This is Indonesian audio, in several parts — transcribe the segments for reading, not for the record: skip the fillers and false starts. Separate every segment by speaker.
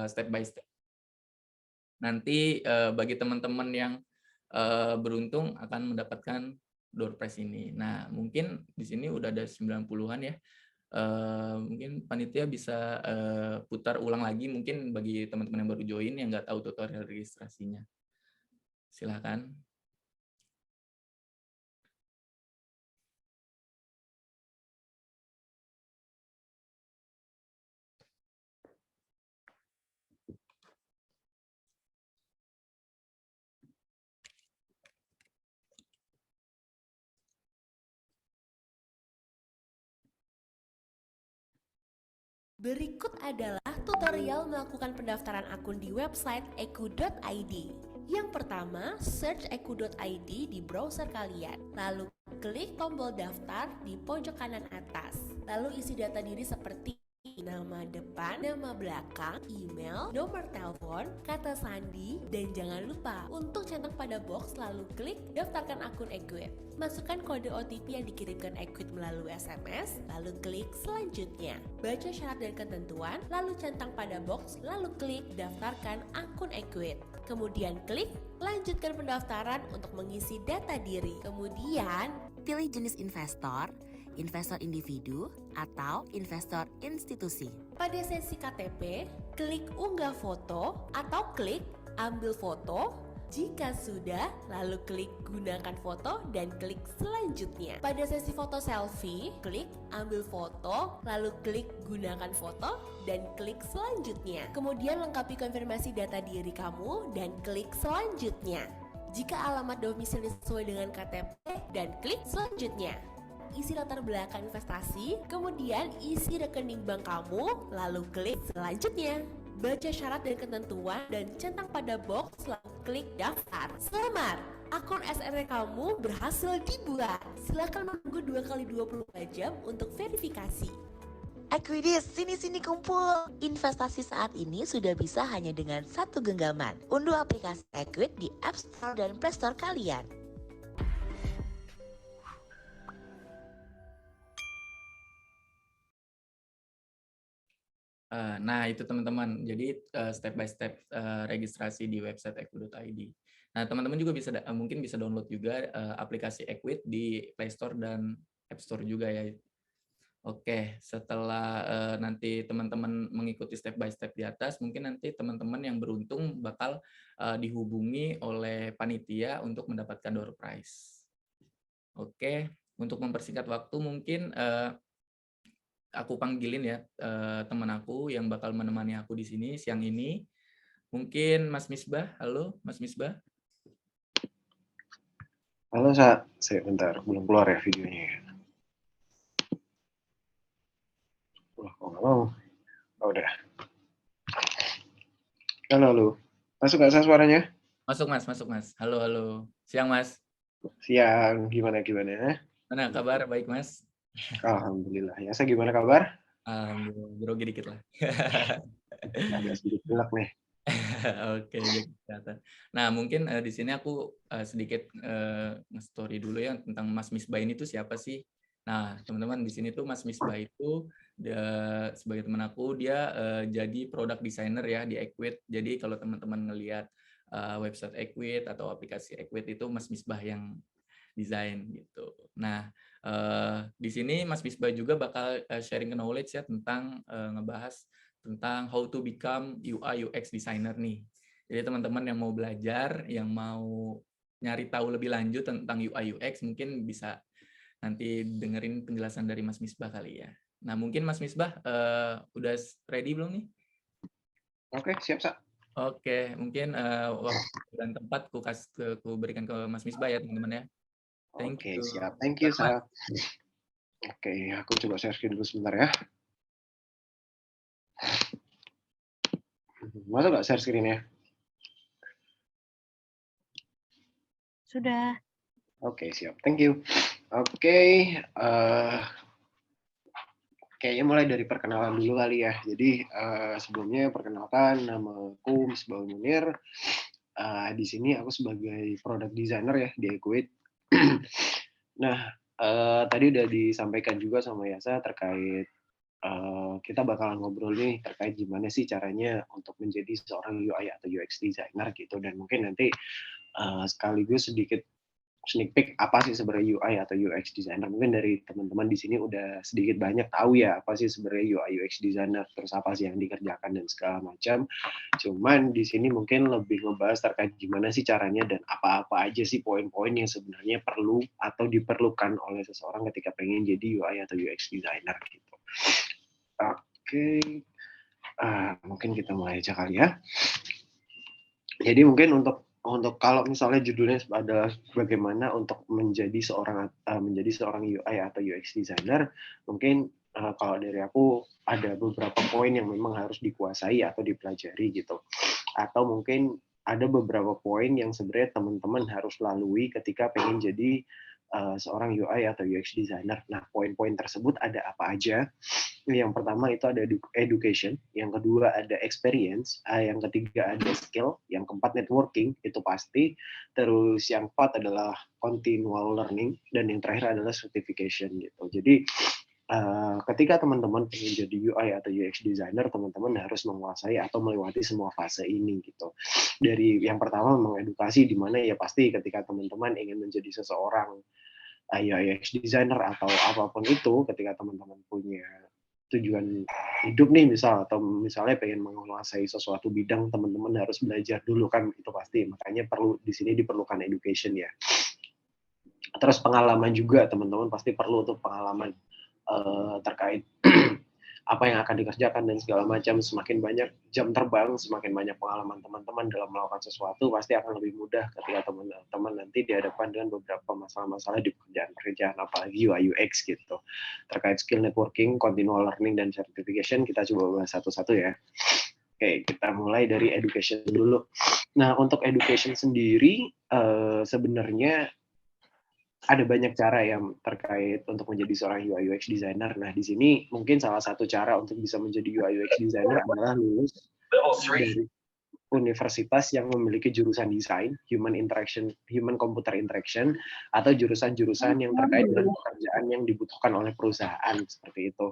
Speaker 1: step by step. Nanti bagi teman-teman yang beruntung akan mendapatkan door prize ini. Nah, mungkin di sini udah ada 90-an ya. Mungkin panitia bisa putar ulang lagi mungkin bagi teman-teman yang baru join yang nggak tahu tutorial registrasinya. Silakan.
Speaker 2: Berikut adalah tutorial melakukan pendaftaran akun di website eku.id. Yang pertama, search eku.id di browser kalian. Lalu klik tombol daftar di pojok kanan atas. Lalu isi data diri seperti nama depan, nama belakang, email, nomor telepon, kata sandi, dan jangan lupa untuk centang pada box lalu klik daftarkan akun Equid. Masukkan kode OTP yang dikirimkan Equid melalui SMS, lalu klik selanjutnya. Baca syarat dan ketentuan, lalu centang pada box, lalu klik daftarkan akun Equid. Kemudian klik lanjutkan pendaftaran untuk mengisi data diri. Kemudian pilih jenis investor, investor individu, atau investor institusi. Pada sesi KTP, klik unggah foto atau klik ambil foto. Jika sudah, lalu klik gunakan foto dan klik selanjutnya. Pada sesi foto selfie, klik ambil foto, lalu klik gunakan foto dan klik selanjutnya. Kemudian lengkapi konfirmasi data diri kamu dan klik selanjutnya. Jika alamat domisili sesuai dengan KTP dan klik selanjutnya. Isi latar belakang investasi, kemudian isi rekening bank kamu, lalu klik selanjutnya. Baca syarat dan ketentuan dan centang pada box, lalu klik daftar. Selamat, akun SRT kamu berhasil dibuat. Silakan menunggu 2x24 jam untuk verifikasi.
Speaker 3: Equidis, sini-sini kumpul. Investasi saat ini sudah bisa hanya dengan satu genggaman. Unduh aplikasi Equid di App Store dan Play Store kalian.
Speaker 1: Nah, itu teman-teman. Jadi step by step registrasi di website eku.id. Nah, teman-teman juga bisa mungkin bisa download juga aplikasi Equid di Play Store dan App Store juga ya. Oke, setelah nanti teman-teman mengikuti step by step di atas, mungkin nanti teman-teman yang beruntung bakal dihubungi oleh panitia untuk mendapatkan door prize. Oke, untuk mempersingkat waktu mungkin aku panggilin ya teman aku yang bakal menemani aku di sini siang ini. Mungkin Mas Misbah. Halo, Mas Misbah.
Speaker 4: Halo, saya bentar, belum keluar ya videonya ya. Wah, kok nggak mau? Oh, udah. Halo. Masuk nggak suaranya?
Speaker 1: Masuk Mas. Halo. Siang Mas.
Speaker 4: Siang, gimana?
Speaker 1: Mana kabar? Baik Mas?
Speaker 4: Alhamdulillah. Ya, saya gimana kabar?
Speaker 1: Alhamdulillah, grogi dikit lah.
Speaker 4: Agak sedikit pilek nih.
Speaker 1: Oke, jaga kesehatan. Nah, mungkin di sini aku sedikit nge-story dulu ya tentang Mas Misbah ini tuh siapa sih? Nah, teman-teman di sini tuh Mas Misbah itu sebagai teman aku dia jadi product designer ya di Equid. Jadi kalau teman-teman ngelihat website Equid atau aplikasi Equid itu Mas Misbah yang desain gitu. Nah, di sini Mas Misbah juga bakal sharing knowledge ya tentang ngebahas tentang how to become UI UX designer nih. Jadi teman-teman yang mau belajar, yang mau nyari tahu lebih lanjut tentang UI UX mungkin bisa nanti dengerin penjelasan dari Mas Misbah kali ya. Nah, mungkin Mas Misbah udah ready belum nih?
Speaker 4: Oke, siap, Sa.
Speaker 1: Oke, mungkin waktu dan tempat ku berikan ke Mas Misbah ya, teman-teman ya. Thank
Speaker 4: Oke,
Speaker 1: you.
Speaker 4: siap. Thank you, Sa. Oke, aku coba share screen dulu sebentar ya. Masuk nggak share screen-nya?
Speaker 5: Sudah.
Speaker 4: Oke, siap. Thank you. Oke, kayaknya mulai dari perkenalan dulu kali ya. Jadi sebelumnya perkenalkan, nama aku Misbah Munir. Di sini aku sebagai product designer ya di Equid. Nah, tadi udah disampaikan juga sama Yasa terkait kita bakalan ngobrol nih terkait gimana sih caranya untuk menjadi seorang UI atau UX designer gitu, dan mungkin nanti sekaligus sedikit sneak peek apa sih sebenarnya UI atau UX designer. Mungkin dari teman-teman di sini udah sedikit banyak tahu ya apa sih sebenarnya UI UX designer, terus apa sih yang dikerjakan dan segala macam. Cuman di sini mungkin lebih ngebahas terkait gimana sih caranya dan apa-apa aja sih poin-poin yang sebenarnya perlu atau diperlukan oleh seseorang ketika pengen jadi UI atau UX designer gitu. Oke, mungkin kita mulai aja kali ya. Jadi mungkin untuk kalau misalnya judulnya adalah bagaimana untuk menjadi seorang UI atau UX designer, mungkin kalau dari aku ada beberapa poin yang memang harus dikuasai atau dipelajari gitu. Atau mungkin ada beberapa poin yang sebenarnya teman-teman harus lalui ketika pengen jadi seorang UI atau UX designer. Nah, poin-poin tersebut ada apa aja? Yang pertama itu ada education, yang kedua ada experience, yang ketiga ada skill, yang keempat networking, itu pasti. Terus yang keempat adalah continual learning, dan yang terakhir adalah certification gitu. Jadi ketika teman-teman ingin jadi UI atau UX designer, teman-teman harus menguasai atau melewati semua fase ini gitu. Dari yang pertama memang edukasi, di mana ya pasti ketika teman-teman ingin menjadi seseorang UI UX designer atau apapun itu, ketika teman-teman punya tujuan hidup nih atau misalnya pengen menguasai sesuatu bidang, teman-teman harus belajar dulu kan, itu pasti. Makanya di sini diperlukan education ya. Terus pengalaman juga, teman-teman pasti perlu tuh pengalaman terkait apa yang akan dikerjakan dan segala macam. Semakin banyak jam terbang, semakin banyak pengalaman teman-teman dalam melakukan sesuatu, pasti akan lebih mudah ketika teman-teman nanti dihadapkan dengan beberapa masalah-masalah di pekerjaan, apalagi UI UX gitu. Terkait skill, networking, continual learning, dan certification, kita coba bahas satu-satu ya. Oke, kita mulai dari education dulu. Nah, untuk education sendiri, sebenarnya ada banyak cara yang terkait untuk menjadi seorang UI UX designer. Nah, di sini mungkin salah satu cara untuk bisa menjadi UI UX designer adalah lulus dari universitas yang memiliki jurusan desain, human computer interaction, atau jurusan-jurusan yang terkait dengan pekerjaan yang dibutuhkan oleh perusahaan seperti itu.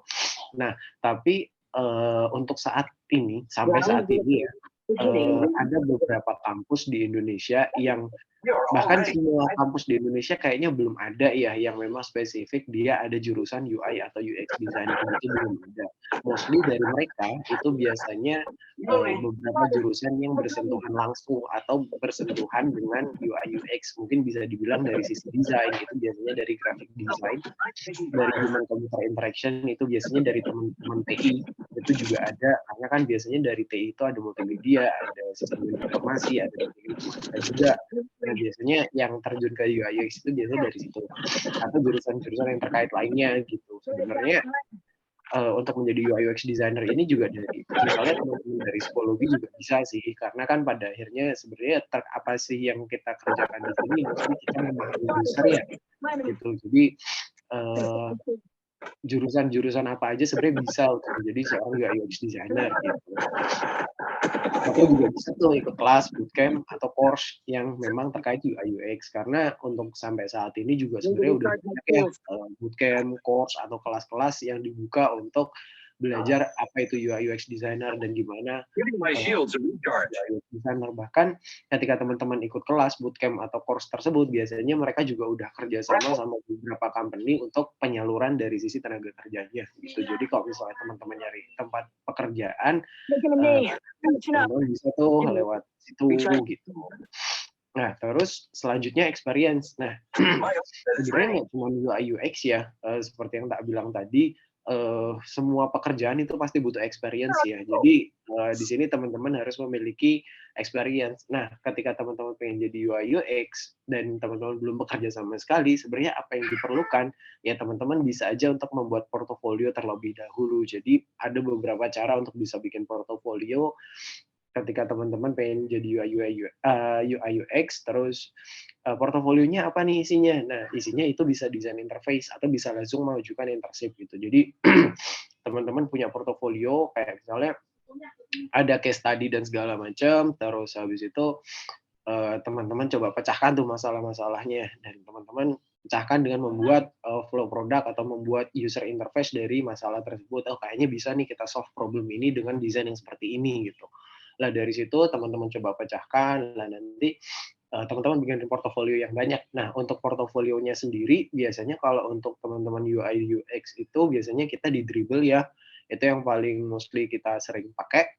Speaker 4: Nah, tapi untuk sampai saat ini ya, ada beberapa kampus di Indonesia yang bahkan semua kampus di Indonesia kayaknya belum ada ya yang memang spesifik dia ada jurusan UI atau UX designer, itu belum ada. Mostly dari mereka itu biasanya beberapa jurusan yang bersentuhan langsung atau bersentuhan dengan UI UX, mungkin bisa dibilang dari sisi desain itu biasanya dari graphic design, dari human computer interaction itu biasanya dari teman-teman TI, itu juga ada, karena kan biasanya dari TI itu ada multimedia, ada sistem informasi, ada informatika juga. Nah, biasanya yang terjun ke UI UX itu biasanya dari situ, atau jurusan-jurusan yang terkait lainnya gitu. Sebenarnya untuk menjadi UI UX designer ini juga dari misalnya teman-teman dari psikologi juga bisa sih, karena kan pada akhirnya sebenarnya apa sih yang kita kerjakan di sini, maksudnya kita memahami user ya gitu. Jadi jurusan-jurusan apa aja sebenarnya bisa untuk menjadi seorang UI UX designer gitu. Atau juga bisa tuh ikut kelas, bootcamp, atau course yang memang terkait UI UX, karena untuk sampai saat ini juga sebenarnya udah banyak ya bootcamp, course, atau kelas-kelas yang dibuka untuk belajar apa itu UI UX designer dan gimana UI UX designer. Bahkan ketika teman-teman ikut kelas, bootcamp, atau course tersebut, biasanya mereka juga udah kerjasama sama beberapa company untuk penyaluran dari sisi tenaga kerjanya gitu. Jadi kalau misalnya teman-teman nyari tempat pekerjaan, teman-teman bisa tuh lewat situ gitu. Nah, terus selanjutnya experience. Nah, sebenarnya nggak cuma UI UX ya, seperti yang tak bilang tadi, semua pekerjaan itu pasti butuh experience ya. Jadi di sini teman-teman harus memiliki experience. Nah, ketika teman-teman pengen jadi UI UX dan teman-teman belum bekerja sama sekali, sebenarnya apa yang diperlukan ya teman-teman bisa aja untuk membuat portofolio terlebih dahulu. Jadi ada beberapa cara untuk bisa bikin portofolio ketika teman-teman pengen jadi UI UX, terus portofolionya apa nih isinya? Nah, isinya itu bisa desain interface atau bisa langsung mengajukan internship gitu. Jadi teman-teman punya portofolio kayak misalnya ada case study dan segala macam, terus habis itu teman-teman coba pecahkan tuh masalah-masalahnya, dan teman-teman pecahkan dengan membuat flow produk atau membuat user interface dari masalah tersebut. Oh, kayaknya bisa nih kita solve problem ini dengan desain yang seperti ini gitu. Lah dari situ teman-teman coba pecahkan, lah nanti teman-teman bikin portofolio yang banyak. Nah, untuk portofolionya sendiri biasanya kalau untuk teman-teman UI UX itu biasanya kita di Dribbble ya. Itu yang paling mostly kita sering pakai.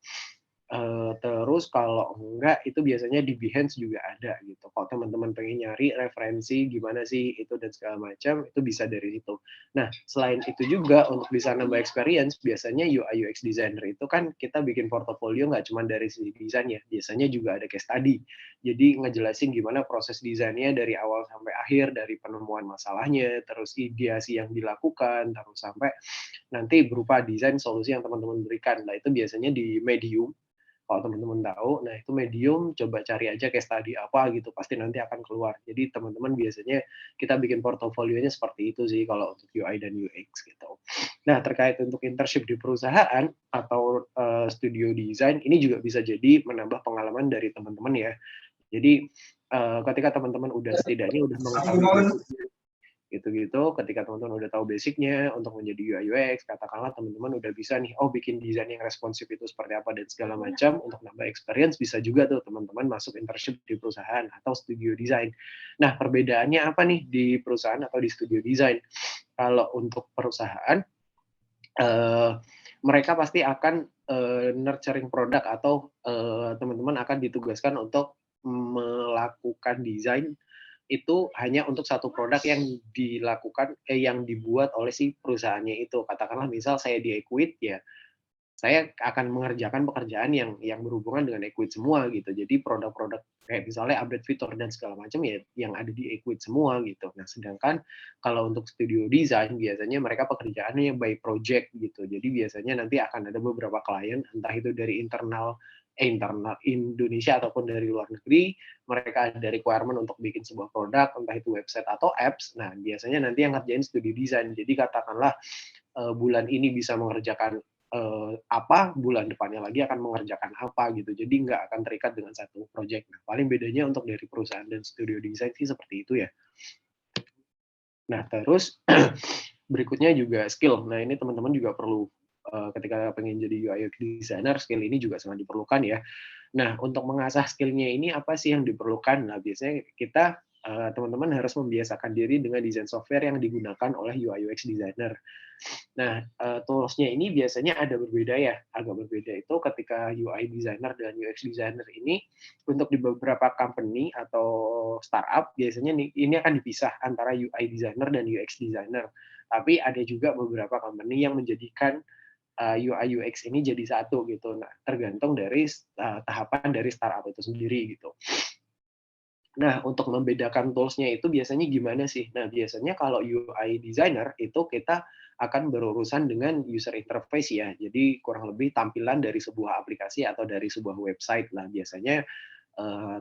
Speaker 4: Terus kalau enggak itu biasanya di Behance juga ada gitu. Kalau teman-teman pengen nyari referensi gimana sih itu dan segala macam, itu bisa dari situ. Nah, selain itu juga untuk bisa nambah experience, biasanya UI UX designer itu kan kita bikin portofolio nggak cuma dari sisi desain ya, biasanya juga ada case study. Jadi ngejelasin gimana proses desainnya dari awal sampai akhir, dari penemuan masalahnya, terus ideasi yang dilakukan, terus sampai nanti berupa desain solusi yang teman-teman berikan. Nah, itu biasanya di Medium kalau teman-teman tahu. Nah, itu Medium, coba cari aja case study apa gitu, pasti nanti akan keluar. Jadi teman-teman biasanya kita bikin portofolionya seperti itu sih kalau untuk UI dan UX gitu. Nah, terkait untuk internship di perusahaan atau studio desain, ini juga bisa jadi menambah pengalaman dari teman-teman ya. Jadi ketika teman-teman setidaknya udah mengetahui gitu-gitu, ketika teman-teman udah tahu basicnya untuk menjadi UI UX, katakanlah teman-teman udah bisa nih, oh bikin desain yang responsif itu seperti apa dan segala macam, untuk nambah experience bisa juga tuh teman-teman masuk internship di perusahaan atau studio desain. Nah, perbedaannya apa nih di perusahaan atau di studio desain? Kalau untuk perusahaan, mereka pasti akan nurturing produk atau teman-teman akan ditugaskan untuk melakukan desain itu hanya untuk satu produk yang yang dibuat oleh si perusahaannya itu. Katakanlah misal saya di Equid ya, saya akan mengerjakan pekerjaan yang berhubungan dengan Equid semua gitu. Jadi produk-produk kayak misalnya update fitur dan segala macam ya yang ada di Equid semua gitu. Nah, sedangkan kalau untuk studio design biasanya mereka pekerjaannya by project gitu. Jadi biasanya nanti akan ada beberapa klien entah itu dari internal Indonesia ataupun dari luar negeri, mereka ada requirement untuk bikin sebuah produk, entah itu website atau apps. Nah, biasanya nanti yang ngerjain studio design. Jadi katakanlah bulan ini bisa mengerjakan apa, bulan depannya lagi akan mengerjakan apa gitu. Jadi nggak akan terikat dengan satu project. Nah, paling bedanya untuk dari perusahaan dan studio design sih seperti itu ya. Nah, terus berikutnya juga skill. Nah, ini teman-teman juga perlu ketika pengen jadi UI UX designer, skill ini juga sangat diperlukan ya. Nah, untuk mengasah skill-nya ini apa sih yang diperlukan? Nah, biasanya kita teman-teman harus membiasakan diri dengan desain software yang digunakan oleh UI UX designer. Nah, tools-nya ini biasanya ada berbeda ya, agak berbeda itu ketika UI designer dan UX designer ini untuk di beberapa company atau startup biasanya ini akan dipisah antara UI designer dan UX designer. Tapi ada juga beberapa company yang menjadikan UI UX ini jadi satu gitu. Nah, tergantung dari tahapan dari startup itu sendiri gitu. Nah, untuk membedakan tools-nya itu biasanya gimana sih? Nah, biasanya kalau UI designer itu kita akan berurusan dengan user interface ya. Jadi kurang lebih tampilan dari sebuah aplikasi atau dari sebuah website lah. Biasanya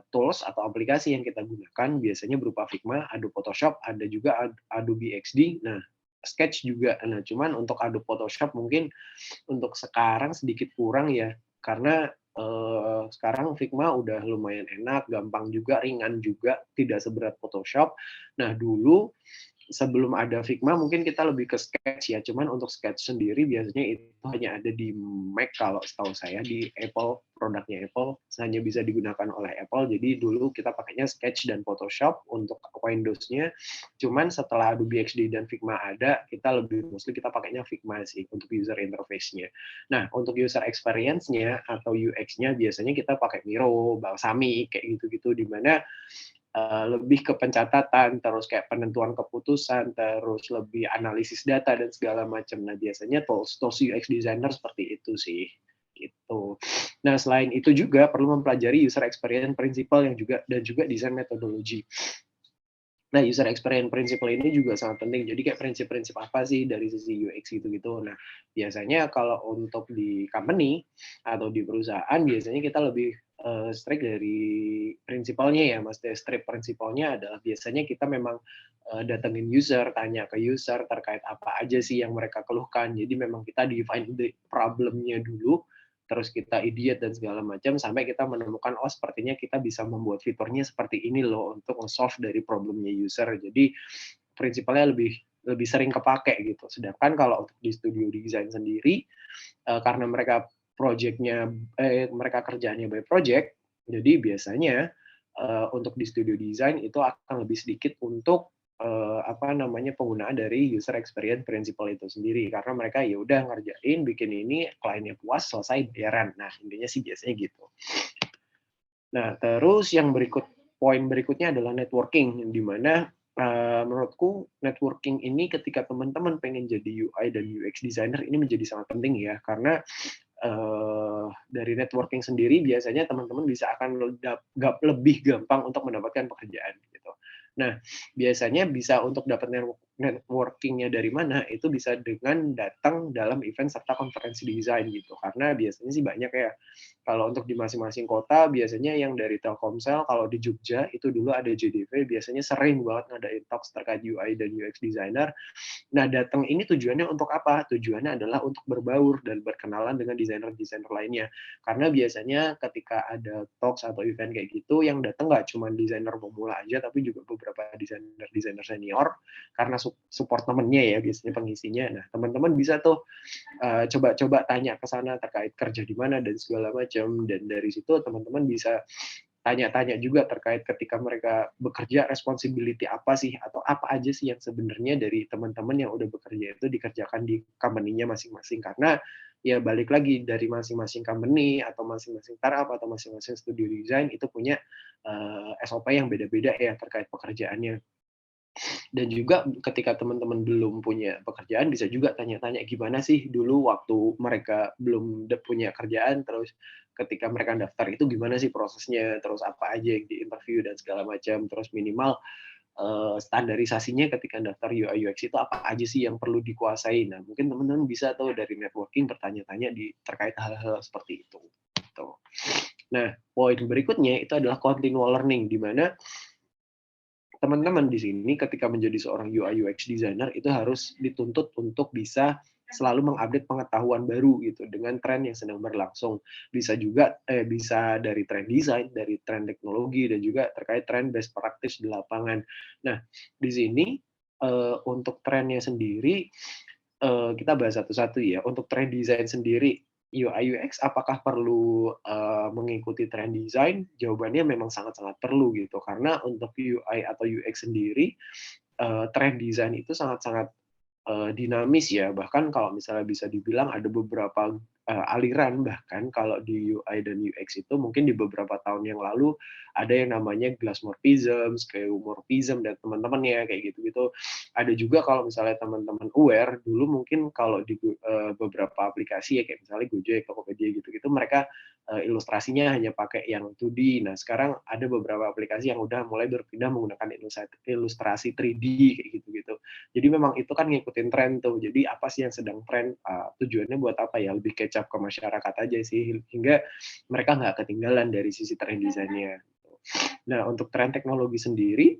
Speaker 4: tools atau aplikasi yang kita gunakan biasanya berupa Figma, Adobe Photoshop, ada juga Adobe XD. Nah, Sketch juga. Nah, cuman untuk Adobe Photoshop mungkin untuk sekarang sedikit kurang ya, karena sekarang Figma udah lumayan enak, gampang juga, ringan juga, tidak seberat Photoshop. Nah, dulu sebelum ada Figma mungkin kita lebih ke Sketch ya, cuman untuk Sketch sendiri biasanya itu hanya ada di Mac kalau setahu saya, di Apple, produknya Apple hanya bisa digunakan oleh Apple, jadi dulu kita pakainya Sketch dan Photoshop untuk Windows-nya, cuman setelah Adobe XD dan Figma ada, kita kita pakainya Figma sih untuk user interface-nya. Nah, untuk user experience-nya atau UX-nya biasanya kita pakai Miro, Balsamiq, kayak gitu-gitu, di mana lebih ke pencatatan, terus kayak penentuan keputusan, terus lebih analisis data dan segala macam. Nah, biasanya tools UX designer seperti itu sih. Gitu. Nah, selain itu juga perlu mempelajari user experience principle yang juga desain metodologi. Nah, user experience principle ini juga sangat penting. Jadi kayak prinsip-prinsip apa sih dari sisi UX gitu-gitu. Nah, biasanya kalau untuk di company atau di perusahaan biasanya kita lebih strict dari prinsipalnya ya, maksudnya strict prinsipalnya adalah biasanya kita memang datengin user, tanya ke user terkait apa aja sih yang mereka keluhkan. Jadi memang kita define the problem-nya dulu, terus kita idiot dan segala macam sampai kita menemukan oh sepertinya kita bisa membuat fiturnya seperti ini loh untuk nge-solve dari problemnya user. Jadi prinsipalnya lebih lebih sering kepake gitu. Sedangkan kalau untuk di studio design sendiri, karena mereka kerjaannya by project, jadi biasanya untuk di studio design itu akan lebih sedikit untuk penggunaan dari user experience principle itu sendiri, karena mereka ya udah ngerjain, bikin ini, kliennya puas, selesai, bayaran. Nah, intinya sih biasanya gitu. Nah, terus poin berikutnya adalah networking, di mana menurutku networking ini ketika teman-teman pengen jadi UI dan UX designer ini menjadi sangat penting ya, karena dari networking sendiri biasanya teman-teman bisa akan lebih gampang untuk mendapatkan pekerjaan gitu. Nah, biasanya bisa untuk dapat networking-nya dari mana, itu bisa dengan datang dalam event serta konferensi desain gitu. Karena biasanya sih banyak ya, kalau untuk di masing-masing kota, biasanya yang dari Telkomsel, kalau di Jogja, itu dulu ada JDV, biasanya sering banget ngadain talks terkait UI dan UX designer. Nah, datang ini tujuannya untuk apa? Tujuannya adalah untuk berbaur dan berkenalan dengan desainer-desainer lainnya. Karena biasanya ketika ada talks atau event kayak gitu, yang datang nggak cuma desainer pemula aja, tapi juga beberapa desainer-desainer senior, karena support temennya ya biasanya pengisinya. Nah, teman-teman bisa tuh coba-coba tanya ke sana terkait kerja di mana dan segala macam. Dan dari situ teman-teman bisa tanya-tanya juga terkait ketika mereka bekerja, responsibility apa sih, atau apa aja sih yang sebenarnya dari teman-teman yang udah bekerja itu dikerjakan di company-nya masing-masing. Karena ya balik lagi, dari masing-masing company atau masing-masing startup atau masing-masing studio design itu punya SOP yang beda-beda ya terkait pekerjaannya. Dan juga ketika teman-teman belum punya pekerjaan, bisa juga tanya-tanya gimana sih dulu waktu mereka belum punya kerjaan, terus ketika mereka daftar itu gimana sih prosesnya, terus apa aja yang di interview dan segala macam, terus minimal standarisasinya ketika daftar UI UX itu apa aja sih yang perlu dikuasai. Nah, mungkin teman-teman bisa tuh dari networking bertanya-tanya terkait hal-hal seperti itu. Gitu. Nah, poin berikutnya itu adalah continual learning, di mana teman-teman di sini ketika menjadi seorang UI UX designer itu harus dituntut untuk bisa selalu mengupdate pengetahuan baru gitu dengan tren yang sedang berlangsung. Bisa juga bisa dari tren desain, dari tren teknologi, dan juga terkait tren best practice di lapangan. Nah, di sini untuk trennya sendiri kita bahas satu-satu ya. Untuk tren desain sendiri, UI UX apakah perlu mengikuti tren desain? Jawabannya memang sangat-sangat perlu gitu. Karena untuk UI atau UX sendiri, tren desain itu sangat-sangat dinamis ya. Bahkan kalau misalnya bisa dibilang ada beberapa aliran, bahkan kalau di UI dan UX itu mungkin di beberapa tahun yang lalu ada yang namanya glassmorphism, skeuomorphism, dan teman-temannya kayak gitu-gitu. Ada juga kalau misalnya teman-teman aware, dulu mungkin kalau di beberapa aplikasi ya kayak misalnya Gojek, Tokopedia gitu-gitu, mereka ilustrasinya hanya pakai yang 2D. Nah, sekarang ada beberapa aplikasi yang udah mulai berpindah menggunakan ilustrasi 3D kayak gitu-gitu. Jadi memang itu kan ngikutin tren tuh. Jadi apa sih yang sedang tren? Tujuannya buat apa ya? Lebih catch up ke masyarakat aja sih, hingga mereka nggak ketinggalan dari sisi tren desainnya. Nah, untuk tren teknologi sendiri,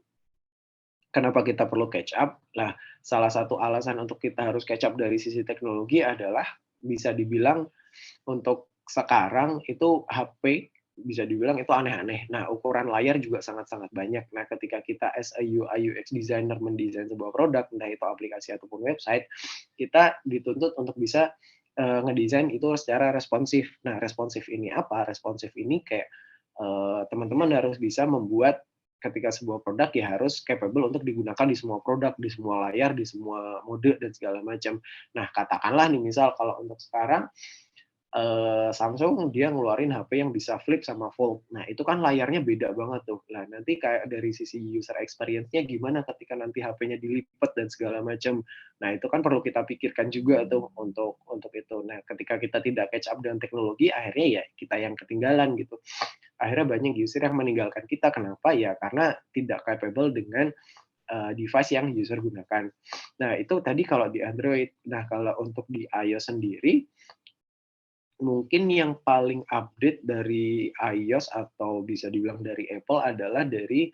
Speaker 4: kenapa kita perlu catch up? Nah, salah satu alasan untuk kita harus catch up dari sisi teknologi adalah bisa dibilang untuk sekarang itu HP bisa dibilang itu aneh-aneh. Nah, ukuran layar juga sangat-sangat banyak. Nah, ketika kita as a UI UX designer mendesain sebuah produk, entah itu aplikasi ataupun website, kita dituntut untuk bisa ngedesain itu secara responsif. Nah, responsif ini apa? Responsif ini kayak teman-teman harus bisa membuat ketika sebuah produk ya harus capable untuk digunakan di semua produk, di semua layar, di semua mode, dan segala macam. Nah, katakanlah nih misal kalau untuk sekarang Samsung dia ngeluarin HP yang bisa flip sama fold. Nah, itu kan layarnya beda banget tuh. Nah, nanti kayak dari sisi user experience-nya gimana ketika nanti HP-nya dilipat dan segala macam. Nah, itu kan perlu kita pikirkan juga tuh untuk itu. Nah, ketika kita tidak catch up dengan teknologi, akhirnya ya kita yang ketinggalan gitu. Akhirnya banyak user yang meninggalkan kita. Kenapa? Ya karena tidak capable dengan device yang user gunakan. Nah, itu tadi kalau di Android. Nah, kalau untuk di iOS sendiri, mungkin yang paling update dari iOS atau bisa dibilang dari Apple adalah dari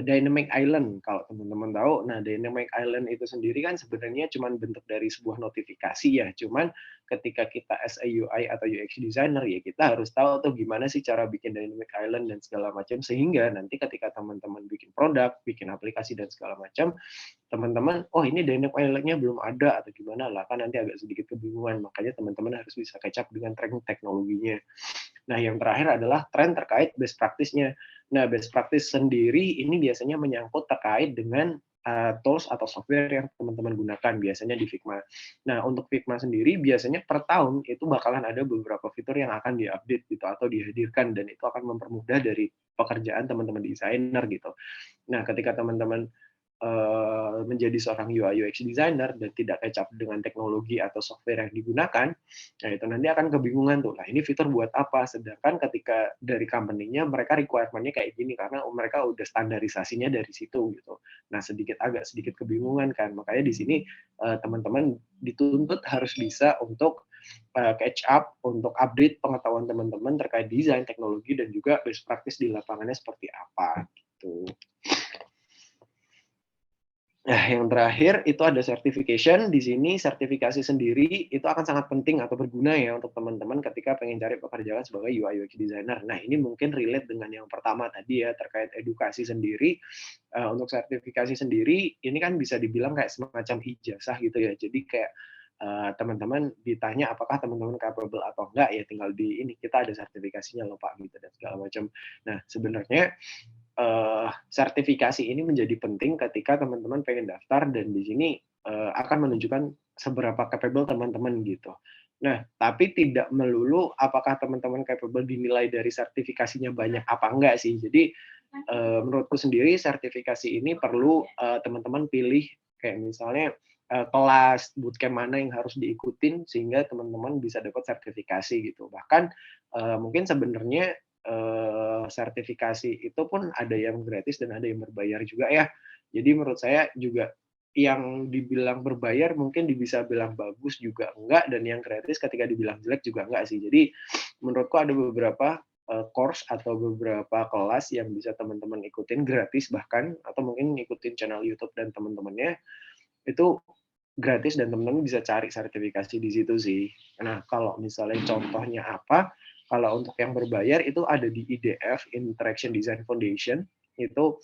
Speaker 4: Dynamic Island kalau teman-teman tahu. Nah, Dynamic Island itu sendiri kan sebenarnya cuma bentuk dari sebuah notifikasi ya. Cuman ketika kita as a UI atau UX designer ya kita harus tahu tuh gimana sih cara bikin Dynamic Island dan segala macam sehingga nanti ketika teman-teman bikin produk, bikin aplikasi dan segala macam, teman-teman, oh ini dynamic island-nya belum ada atau gimana lah kan nanti agak sedikit kebingungan. Makanya teman-teman harus bisa catch up dengan tren teknologinya. Nah, yang terakhir adalah tren terkait best practice-nya. Nah, best practice sendiri ini biasanya menyangkut terkait dengan tools atau software yang teman-teman gunakan, biasanya di Figma. Nah, untuk Figma sendiri biasanya per tahun itu bakalan ada beberapa fitur yang akan diupdate gitu atau dihadirkan dan itu akan mempermudah dari pekerjaan teman-teman desainer gitu. Nah, ketika teman-teman menjadi seorang UI UX designer dan tidak catch up dengan teknologi atau software yang digunakan, nah itu nanti akan kebingungan tuh. Nah, ini fitur buat apa? Sedangkan ketika dari company-nya mereka requirement-nya kayak gini karena mereka udah standarisasinya dari situ gitu. Nah, agak sedikit kebingungan kan. Makanya di sini teman-teman dituntut harus bisa untuk catch up, untuk update pengetahuan teman-teman terkait desain, teknologi dan juga best practice di lapangannya seperti apa gitu. Nah, yang terakhir itu ada certification. Di sini sertifikasi sendiri itu akan sangat penting atau berguna ya untuk teman-teman ketika pengen cari pekerjaan sebagai UI UX designer. Nah, ini mungkin relate dengan yang pertama tadi ya terkait edukasi sendiri. Untuk sertifikasi sendiri ini kan bisa dibilang kayak semacam ijazah gitu ya. Jadi kayak teman-teman ditanya apakah teman-teman capable atau enggak ya tinggal di ini kita ada sertifikasinya loh Pak gitu dan segala macam. Nah, sebenarnya sertifikasi ini menjadi penting ketika teman-teman pengen daftar dan di sini akan menunjukkan seberapa capable teman-teman gitu. Nah, tapi tidak melulu apakah teman-teman capable dinilai dari sertifikasinya banyak apa enggak sih. Jadi menurutku sendiri sertifikasi ini perlu teman-teman pilih kayak misalnya kelas bootcamp mana yang harus diikutin sehingga teman-teman bisa dapat sertifikasi gitu. Bahkan mungkin sebenarnya sertifikasi itu pun ada yang gratis dan ada yang berbayar juga ya. Jadi menurut saya juga yang dibilang berbayar mungkin bisa bilang bagus juga enggak dan yang gratis ketika dibilang jelek juga enggak sih. Jadi menurutku ada beberapa course atau beberapa kelas yang bisa teman-teman ikutin gratis bahkan atau mungkin ikutin channel YouTube dan teman-temannya itu gratis dan teman-teman bisa cari sertifikasi di situ sih. Nah, kalau misalnya contohnya apa? Kalau untuk yang berbayar itu ada di IDF, Interaction Design Foundation. Itu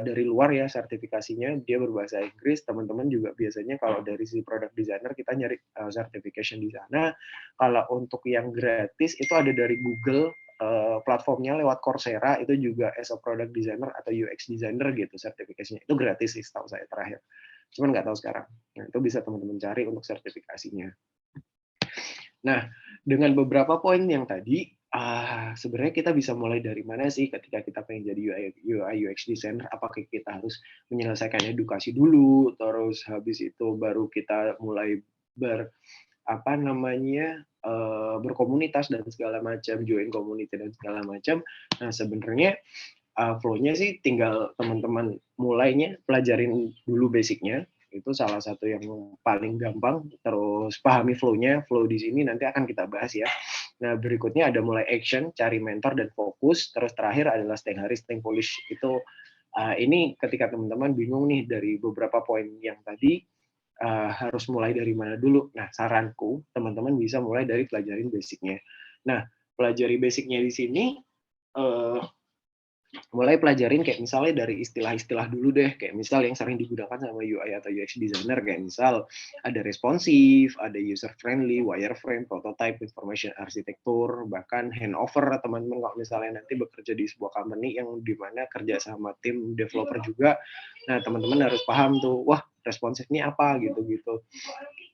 Speaker 4: dari luar ya sertifikasinya, dia berbahasa Inggris. Teman-teman juga biasanya kalau dari si product designer kita nyari certification di sana. Kalau untuk yang gratis itu ada dari Google, platformnya lewat Coursera itu juga as a product designer atau UX designer gitu sertifikasinya. Itu gratis sih setahu saya terakhir. Cuman nggak tahu sekarang. Nah, itu bisa teman-teman cari untuk sertifikasinya. Nah, dengan beberapa poin yang tadi, sebenarnya kita bisa mulai dari mana sih ketika kita pengen jadi UI UX designer? Apakah kita harus menyelesaikan edukasi dulu, terus habis itu baru kita mulai berkomunitas dan segala macam, join community dan segala macam. Nah, sebenarnya flow-nya sih tinggal teman-teman mulainya pelajarin dulu basic-nya. Itu salah satu yang paling gampang. Terus pahami flow-nya. Flow di sini nanti akan kita bahas ya. Nah, berikutnya ada mulai action, cari mentor dan fokus. Terus terakhir adalah staying hungry, staying foolish. Itu ini ketika teman-teman bingung nih dari beberapa poin yang tadi, harus mulai dari mana dulu. Nah, saranku teman-teman bisa mulai dari pelajarin basic-nya. Nah, pelajari basic-nya di sini mulai pelajarin kayak misalnya dari istilah-istilah dulu deh, kayak misal yang sering digunakan sama UI atau UX designer, kayak misal ada responsif, ada user friendly, wireframe, prototype, information architecture, bahkan handover teman-teman kalau misalnya nanti bekerja di sebuah company yang dimana kerja sama tim developer juga, nah teman-teman harus paham tuh, wah responsif ini apa gitu-gitu.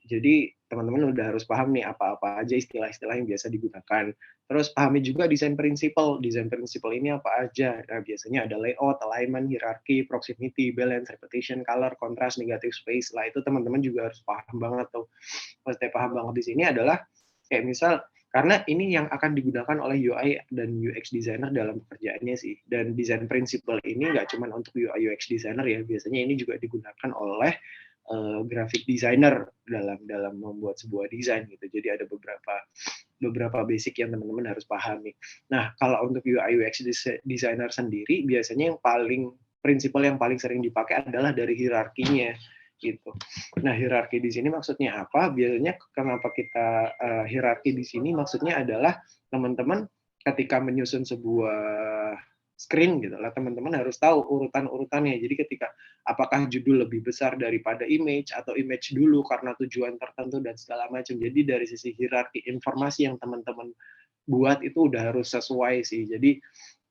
Speaker 4: Jadi teman-teman udah harus paham nih apa-apa aja istilah-istilah yang biasa digunakan. Terus pahami juga desain prinsipal. Desain prinsipal ini apa aja? Nah, biasanya ada layout, alignment, hierarchy, proximity, balance, repetition, color, contrast, negative space. Lah itu teman-teman juga harus paham banget tuh. Pasti paham banget di sini adalah kayak misal karena ini yang akan digunakan oleh UI dan UX designer dalam pekerjaannya sih. Dan desain prinsipal ini nggak cuma untuk UI UX designer ya, biasanya ini juga digunakan oleh graphic designer dalam membuat sebuah desain gitu. Jadi ada beberapa basic yang teman-teman harus pahami. Nah, kalau untuk UI UX designer sendiri biasanya yang paling prinsipal yang paling sering dipakai adalah dari hierarkinya gitu. Nah, hierarki di sini maksudnya apa? Biasanya kenapa kita hierarki di sini maksudnya adalah teman-teman ketika menyusun sebuah screen gitu lah, teman-teman harus tahu urutan-urutannya. Jadi ketika apakah judul lebih besar daripada image atau image dulu karena tujuan tertentu dan segala macam. Jadi dari sisi hierarki informasi yang teman-teman buat itu udah harus sesuai sih. Jadi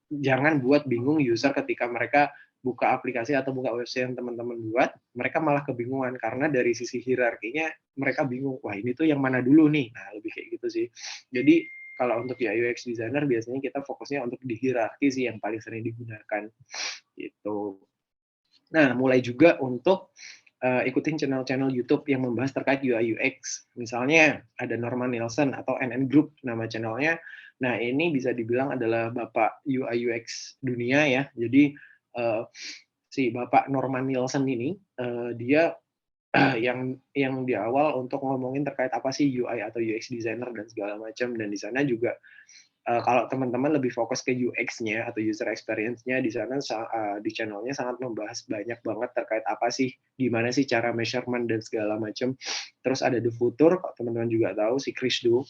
Speaker 4: jangan buat bingung user ketika mereka buka aplikasi atau buka website yang teman-teman buat, mereka malah kebingungan karena dari sisi hierarkinya mereka bingung, wah ini tuh yang mana dulu nih. Nah, lebih kayak gitu sih. Jadi kalau untuk UI UX designer biasanya kita fokusnya untuk di hierarki sih yang paling sering digunakan gitu. Nah, mulai juga untuk ikutin channel-channel YouTube yang membahas terkait UI UX. Misalnya ada Norman Nielsen atau NN Group nama channelnya. Nah, ini bisa dibilang adalah bapak UI UX dunia ya. Jadi si bapak Norman Nielsen ini dia yang di awal untuk ngomongin terkait apa sih UI atau UX designer dan segala macam. Dan di sana juga kalau teman-teman lebih fokus ke UX-nya atau user experience-nya, di sana di channel-nya sangat membahas banyak banget terkait apa sih, gimana sih cara measurement dan segala macam. Terus ada The Future, kalau teman-teman juga tahu si Chris Du,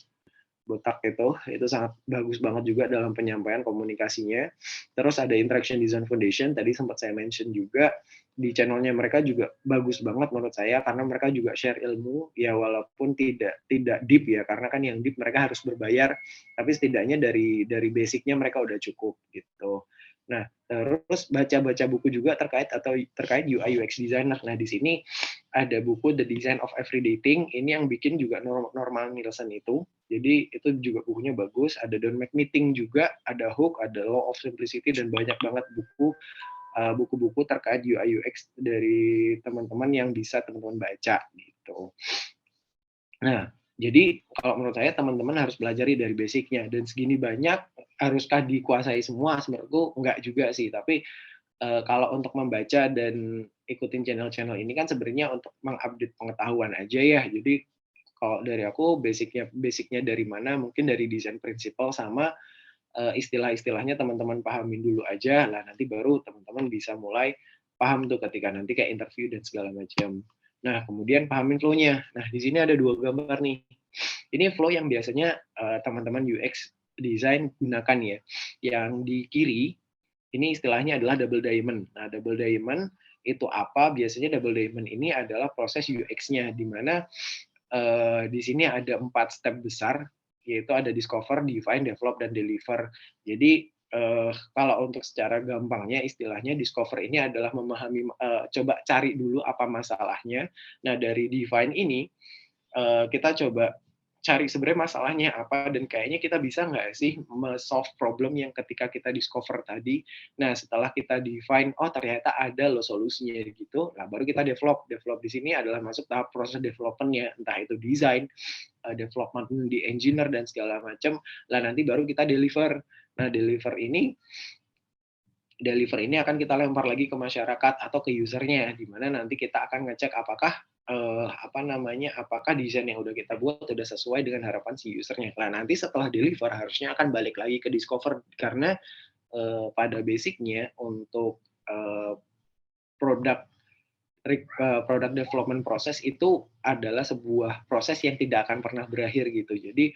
Speaker 4: botak itu sangat bagus banget juga dalam penyampaian komunikasinya. Terus ada Interaction Design Foundation, tadi sempat saya mention juga, di channelnya mereka juga bagus banget menurut saya, karena mereka juga share ilmu, ya walaupun tidak deep ya, karena kan yang deep mereka harus berbayar, tapi setidaknya dari basicnya mereka udah cukup gitu. Nah, terus baca-baca buku juga terkait UI UX designer. Nah, di sini ada buku The Design of Everyday Thing, ini yang bikin juga Norman Nielsen itu. Jadi itu juga bukunya bagus. Ada Don't Make Meeting juga, ada Hook, ada Law of Simplicity, dan banyak banget buku-buku terkait UI UX dari teman-teman yang bisa teman-teman baca gitu. Nah, jadi kalau menurut saya teman-teman harus belajari dari basicnya, dan segini banyak haruskah dikuasai semua? Menurutku enggak juga sih, tapi kalau untuk membaca dan ikutin channel-channel ini kan sebenarnya untuk mengupdate pengetahuan aja ya. Jadi kalau dari aku basicnya dari mana? Mungkin dari desain prinsipal sama istilah-istilahnya teman-teman pahamin dulu aja. Lah nanti baru teman-teman bisa mulai paham tuh ketika nanti kayak interview dan segala macam. Nah, kemudian pahamin flow-nya. Nah, di sini ada 2 gambar nih. Ini flow yang biasanya teman-teman UX design gunakan ya. Yang di kiri ini istilahnya adalah double diamond. Nah, double diamond itu apa? Biasanya double diamond ini adalah proses UX-nya, di mana di sini ada 4 step besar, yaitu ada discover, define, develop, dan deliver. Jadi kalau untuk secara gampangnya istilahnya discover ini adalah memahami, coba cari dulu apa masalahnya. Nah, dari define ini kita coba cari sebenarnya masalahnya apa, dan kayaknya kita bisa nggak sih solve problem yang ketika kita discover tadi. Nah, setelah kita define, oh ternyata ada loh solusinya gitu, nah baru kita develop. Develop di sini adalah masuk tahap proses development-nya, entah itu design, development di engineer dan segala macam. Lah nanti baru kita deliver. Nah, deliver ini akan kita lempar lagi ke masyarakat atau ke usernya, di mana nanti kita akan ngecek apakah apakah desain yang udah kita buat udah sesuai dengan harapan si usernya. Nah, nanti setelah deliver harusnya akan balik lagi ke discover, karena pada basicnya untuk product development proses itu adalah sebuah proses yang tidak akan pernah berakhir gitu. Jadi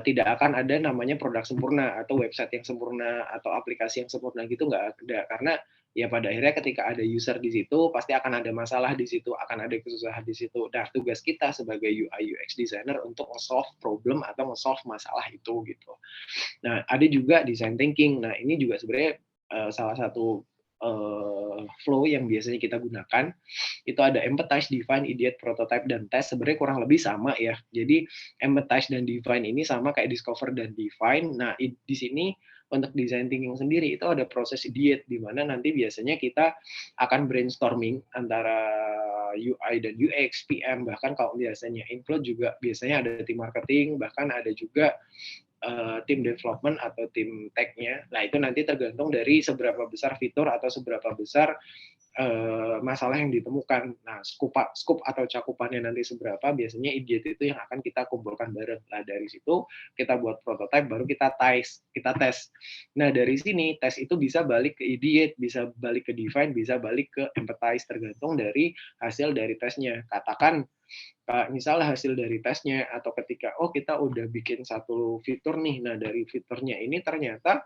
Speaker 4: tidak akan ada namanya produk sempurna atau website yang sempurna atau aplikasi yang sempurna gitu, nggak ada, karena ya pada akhirnya ketika ada user di situ pasti akan ada masalah di situ, akan ada kesusahan di situ. Nah, tugas kita sebagai UI UX designer untuk nge-solve problem atau nge-solve masalah itu gitu. Nah, ada juga design thinking. Nah, ini juga sebenarnya salah satu flow yang biasanya kita gunakan. Itu ada empathize, define, ideate, prototype, dan test. Sebenarnya kurang lebih sama ya. Jadi empathize dan define ini sama kayak discover dan define. Nah, di sini untuk design thinking sendiri itu ada proses ideate, di mana nanti biasanya kita akan brainstorming antara UI dan UX, PM, bahkan kalau biasanya include juga biasanya ada tim marketing, bahkan ada juga tim development atau tim tech-nya. Nah, itu nanti tergantung dari seberapa besar fitur atau seberapa besar masalah yang ditemukan. Nah, scope atau cakupannya nanti seberapa, biasanya idiot itu yang akan kita kumpulkan bareng. Nah, dari situ kita buat prototype, baru kita tes. Nah, dari sini tes itu bisa balik ke idiot, bisa balik ke define, bisa balik ke empathize, tergantung dari hasil dari tesnya. Katakan misal hasil dari tesnya, atau ketika kita udah bikin satu fitur nih, nah dari fiturnya ini ternyata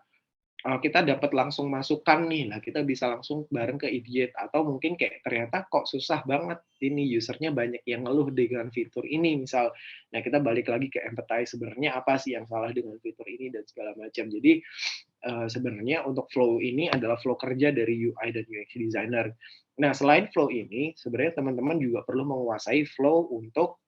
Speaker 4: kita dapat langsung masukan nih, nah kita bisa langsung bareng ke idiot, atau mungkin kayak ternyata kok susah banget ini usernya banyak yang ngeluh dengan fitur ini misal. Nah kita balik lagi ke empathize, sebenarnya apa sih yang salah dengan fitur ini dan segala macam. Jadi sebenarnya untuk flow ini adalah flow kerja dari UI dan UX designer. Nah selain flow ini, sebenarnya teman-teman juga perlu menguasai flow untuk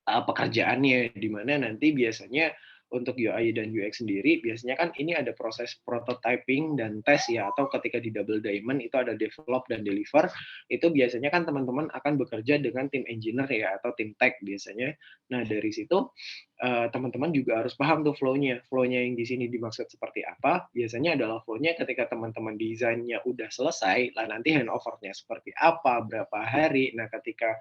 Speaker 4: pekerjaannya, di mana nanti biasanya untuk UI dan UX sendiri, biasanya kan ini ada proses prototyping dan tes ya, atau ketika di Double Diamond itu ada develop dan deliver, itu biasanya kan teman-teman akan bekerja dengan tim engineer ya, atau tim tech biasanya. Nah dari situ teman-teman juga harus paham tuh flow-nya. Flow-nya yang di sini dimaksud seperti apa, biasanya adalah flow-nya ketika teman-teman desainnya udah selesai, lah nanti handover-nya seperti apa, berapa hari, nah ketika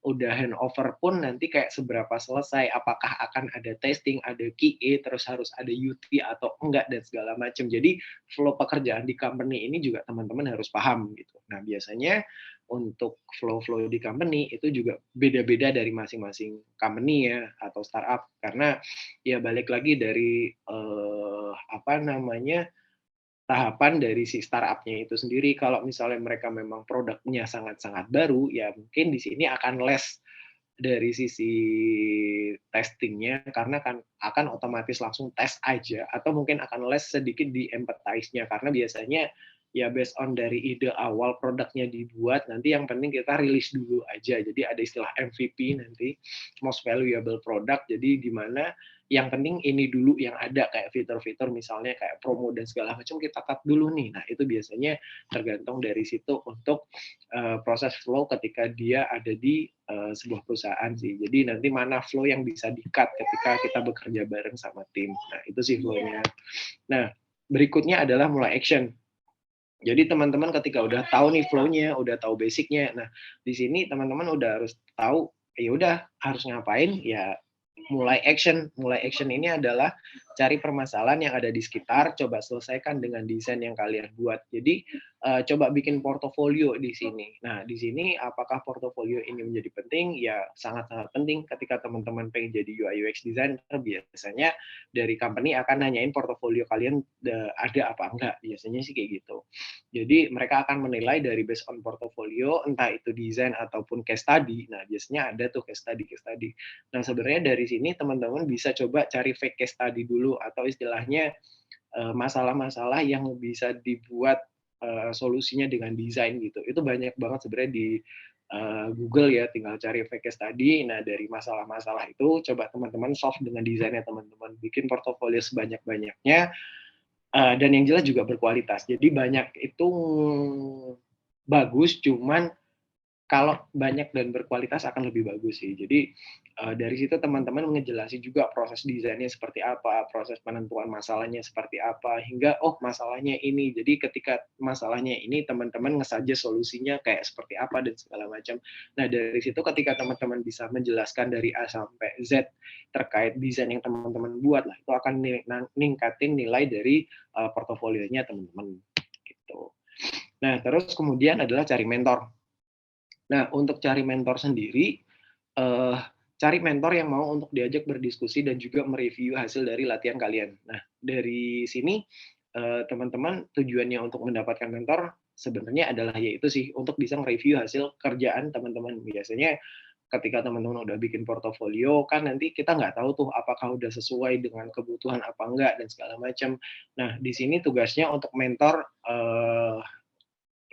Speaker 4: udah handover pun nanti kayak seberapa selesai, apakah akan ada testing, ada QA, terus harus ada UT atau enggak, dan segala macam. Jadi flow pekerjaan di company ini juga teman-teman harus paham gitu. Nah biasanya untuk flow-flow di company itu juga beda-beda dari masing-masing company ya, atau startup, karena ya balik lagi dari tahapan dari si startup-nya itu sendiri. Kalau misalnya mereka memang produknya sangat-sangat baru, ya mungkin di sini akan less dari sisi testingnya, karena kan akan otomatis langsung tes aja, atau mungkin akan less sedikit di empathize-nya, karena biasanya ya based on dari ide awal produknya dibuat, nanti yang penting kita rilis dulu aja. Jadi ada istilah MVP nanti, most valuable product, jadi di mana yang penting ini dulu yang ada, kayak fitur-fitur misalnya kayak promo dan segala macam kita cut dulu nih. Nah itu biasanya tergantung dari situ untuk proses flow ketika dia ada di sebuah perusahaan sih. Jadi nanti mana flow yang bisa di-cut ketika kita bekerja bareng sama tim. Nah itu sih flow-nya. Nah berikutnya adalah mulai action. Jadi teman-teman ketika udah tahu nih flow-nya, udah tahu basic-nya, nah di sini teman-teman udah harus tahu, ya udah harus ngapain, ya mulai action. Mulai action ini adalah cari permasalahan yang ada di sekitar, coba selesaikan dengan desain yang kalian buat. Jadi coba bikin portofolio di sini. Nah di sini apakah portofolio ini menjadi penting? Ya sangat-sangat penting ketika teman-teman pengen jadi UI UX designer. Biasanya dari company akan nanyain portofolio kalian ada apa enggak. Biasanya sih kayak gitu. Jadi mereka akan menilai dari based on portofolio, entah itu desain ataupun case study. Nah biasanya ada tuh case study. Nah sebenarnya dari sini teman-teman bisa coba cari fake case study dulu, atau istilahnya masalah-masalah yang bisa dibuat solusinya dengan desain gitu. Itu banyak banget sebenarnya di Google ya, tinggal cari fake case study. Nah dari masalah-masalah itu coba teman-teman solve dengan desainnya teman-teman. Bikin portofolio sebanyak-banyaknya, dan yang jelas juga berkualitas. Jadi banyak itu bagus, cuman kalau banyak dan berkualitas akan lebih bagus sih. Jadi dari situ teman-teman ngejelasin juga proses desainnya seperti apa, proses penentuan masalahnya seperti apa, hingga masalahnya ini. Jadi ketika masalahnya ini teman-teman nge-suggest solusinya kayak seperti apa dan segala macam. Nah dari situ ketika teman-teman bisa menjelaskan dari A sampai Z terkait desain yang teman-teman buat, lah itu akan ningkatin nilai dari portofolionya teman-teman gitu. Nah terus kemudian adalah cari mentor. Nah, untuk cari mentor sendiri, cari mentor yang mau untuk diajak berdiskusi dan juga mereview hasil dari latihan kalian. Nah, dari sini teman-teman tujuannya untuk mendapatkan mentor sebenarnya adalah yaitu sih untuk bisa mereview hasil kerjaan teman-teman. Biasanya ketika teman-teman udah bikin portofolio, kan nanti kita nggak tahu tuh apakah udah sesuai dengan kebutuhan apa enggak dan segala macam. Nah, di sini tugasnya untuk mentor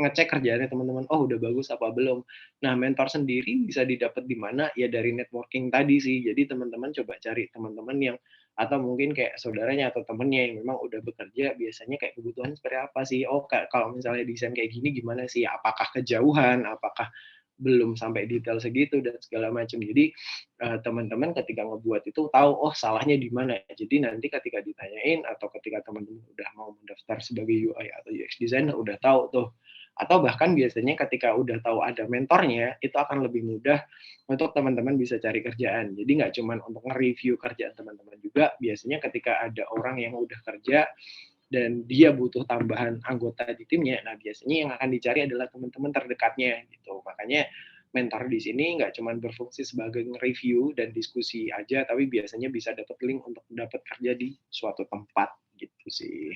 Speaker 4: ngecek kerjaannya teman-teman, udah bagus apa belum. Nah, mentor sendiri bisa didapat di mana? Ya dari networking tadi sih. Jadi teman-teman coba cari teman-teman yang, atau mungkin kayak saudaranya atau temennya yang memang udah bekerja, biasanya kayak kebutuhan seperti apa sih? Kalau misalnya desain kayak gini gimana sih? Apakah kejauhan? Apakah belum sampai detail segitu dan segala macam. Jadi teman-teman ketika ngebuat itu tahu salahnya di mana. Jadi nanti ketika ditanyain atau ketika teman-teman udah mau mendaftar sebagai UI atau UX designer udah tahu tuh Atau bahkan biasanya ketika udah tahu ada mentornya, itu akan lebih mudah untuk teman-teman bisa cari kerjaan. Jadi nggak cuma untuk nge-review kerjaan teman-teman juga, biasanya ketika ada orang yang udah kerja dan dia butuh tambahan anggota di timnya, nah biasanya yang akan dicari adalah teman-teman terdekatnya gitu. Makanya mentor di sini nggak cuma berfungsi sebagai review dan diskusi aja, tapi biasanya bisa dapat link untuk dapat kerja di suatu tempat gitu sih.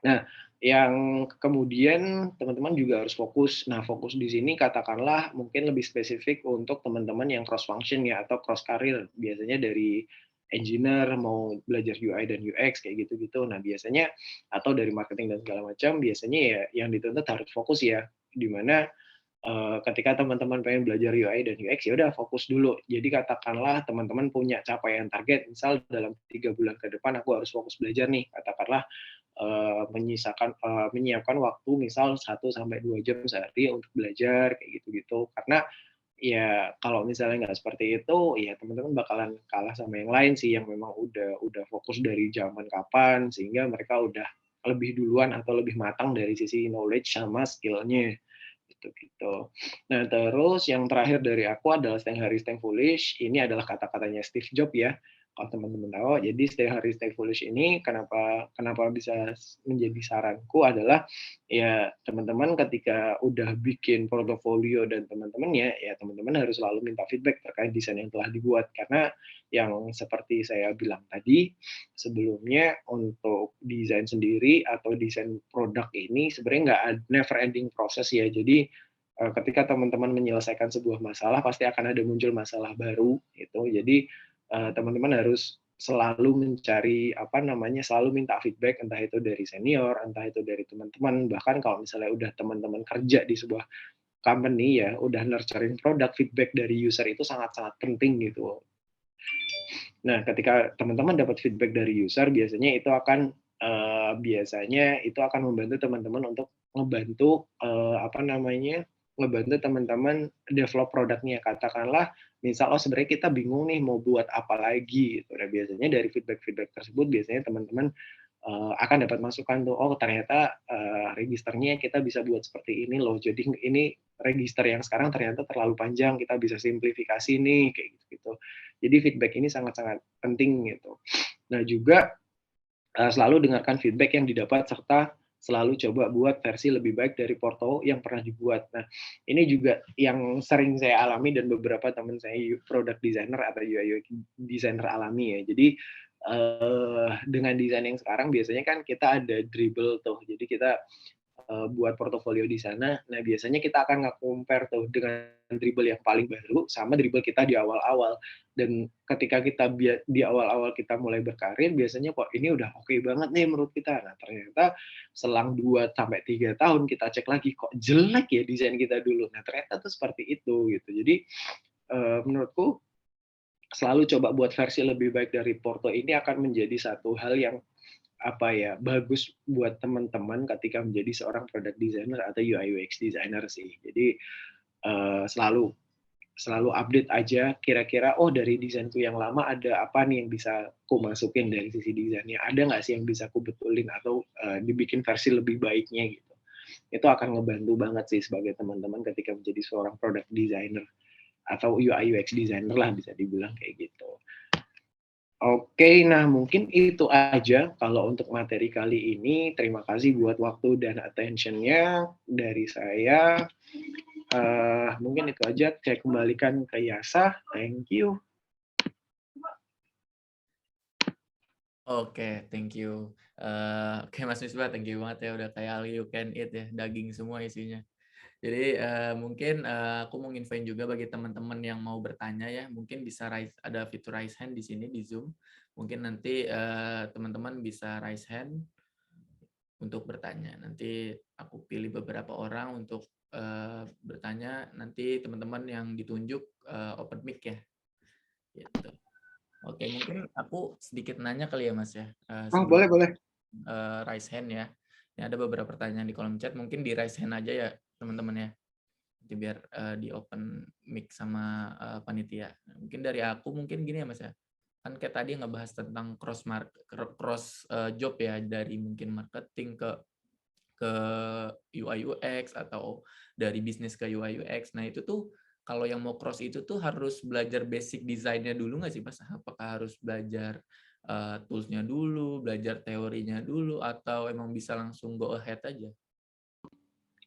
Speaker 4: Nah, yang kemudian teman-teman juga harus fokus. Nah, fokus di sini katakanlah mungkin lebih spesifik untuk teman-teman yang cross function ya atau cross career. Biasanya dari engineer mau belajar UI dan UX kayak gitu-gitu. Nah, biasanya atau dari marketing dan segala macam, biasanya ya yang dituntut harus fokus ya. Di mana ketika teman-teman pengen belajar UI dan UX ya udah fokus dulu. Jadi katakanlah teman-teman punya capaian target, misal dalam 3 bulan ke depan aku harus fokus belajar nih. Katakanlah menyiapkan waktu misal 1 sampai 2 jam sehari untuk belajar kayak gitu-gitu. Karena ya kalau misalnya nggak seperti itu, ya teman-teman bakalan kalah sama yang lain sih yang memang udah fokus dari zaman kapan sehingga mereka udah lebih duluan atau lebih matang dari sisi knowledge sama skill-nya gitu. Nah, terus yang terakhir dari aku adalah stay hungry, stay foolish. Ini adalah kata-katanya Steve Jobs ya. Kalau teman-teman tahu, jadi stay hungry, stay foolish ini kenapa bisa menjadi saranku adalah ya teman-teman ketika udah bikin portofolio dan teman-temannya, ya teman-teman harus selalu minta feedback terkait desain yang telah dibuat karena yang seperti saya bilang tadi sebelumnya untuk desain sendiri atau desain produk ini sebenarnya nggak never ending proses ya. Jadi ketika teman-teman menyelesaikan sebuah masalah pasti akan ada muncul masalah baru gitu. Jadi teman-teman harus selalu mencari selalu minta feedback entah itu dari senior, entah itu dari teman-teman, bahkan kalau misalnya udah teman-teman kerja di sebuah company ya, udah nurturing produk, feedback dari user itu sangat-sangat penting gitu. Nah, ketika teman-teman dapat feedback dari user, biasanya itu akan membantu teman-teman untuk ngebantu ngebantu teman-teman develop produknya. Katakanlah, misal sebenarnya kita bingung nih mau buat apa lagi gitu. Nah, biasanya dari feedback-feedback tersebut biasanya teman-teman akan dapat masukan tuh, oh ternyata registernya kita bisa buat seperti ini loh. Jadi ini register yang sekarang ternyata terlalu panjang, kita bisa simplifikasi nih kayak gitu-gitu. Jadi feedback ini sangat-sangat penting gitu. Nah, juga selalu dengarkan feedback yang didapat serta selalu coba buat versi lebih baik dari porto yang pernah dibuat. Nah, ini juga yang sering saya alami dan beberapa teman saya product designer atau UI UX designer alami ya. Jadi dengan desain yang sekarang biasanya kan kita ada dribble tuh. Jadi kita buat portofolio di sana. Nah, biasanya kita akan nge-compare tuh dengan dribble yang paling baru sama dribble kita di awal-awal. Dan ketika kita di awal-awal kita mulai berkarir, biasanya kok ini udah oke banget nih menurut kita. Nah, ternyata selang 2 sampai 3 tahun kita cek lagi kok jelek ya desain kita dulu. Nah, ternyata tuh seperti itu gitu. Jadi menurutku selalu coba buat versi lebih baik dari porto ini akan menjadi satu hal yang bagus buat teman-teman ketika menjadi seorang product designer atau UI UX designer sih. Jadi selalu update aja kira-kira dari desainku yang lama ada apa nih yang bisa aku masukin dari sisi desainnya, ada nggak sih yang bisa aku betulin atau dibikin versi lebih baiknya gitu. Itu akan ngebantu banget sih sebagai teman-teman ketika menjadi seorang product designer atau UI UX designer lah bisa dibilang kayak gitu. Oke, nah mungkin itu aja kalau untuk materi kali ini. Terima kasih buat waktu dan attention-nya dari saya. Mungkin itu aja. Saya kembalikan ke Yasa. Thank you.
Speaker 1: Oke, thank you. Oke, Mas Misbah, thank you banget ya udah kayak all you can eat ya, daging semua isinya. Jadi mungkin aku mau infoin juga bagi teman-teman yang mau bertanya ya, mungkin bisa ada fitur raise hand di sini di Zoom. Mungkin nanti teman-teman bisa raise hand untuk bertanya. Nanti aku pilih beberapa orang untuk bertanya. Nanti teman-teman yang ditunjuk open mic ya. Gitu. Oke, mungkin aku sedikit nanya kali ya Mas ya.
Speaker 4: Boleh.
Speaker 1: Raise hand ya. Ini ada beberapa pertanyaan di kolom chat, mungkin di raise hand aja ya teman-teman ya. Jadi biar di open mic sama panitia. Mungkin dari aku mungkin gini ya Mas ya. Kan kayak tadi ngebahas tentang cross job ya, dari mungkin marketing ke ke UI UX atau dari bisnis ke UI UX. Nah, itu tuh kalau yang mau cross itu tuh harus belajar basic desainnya dulu nggak sih, Mas? Apakah harus belajar tools-nya dulu, belajar teorinya dulu, atau emang bisa langsung go ahead aja?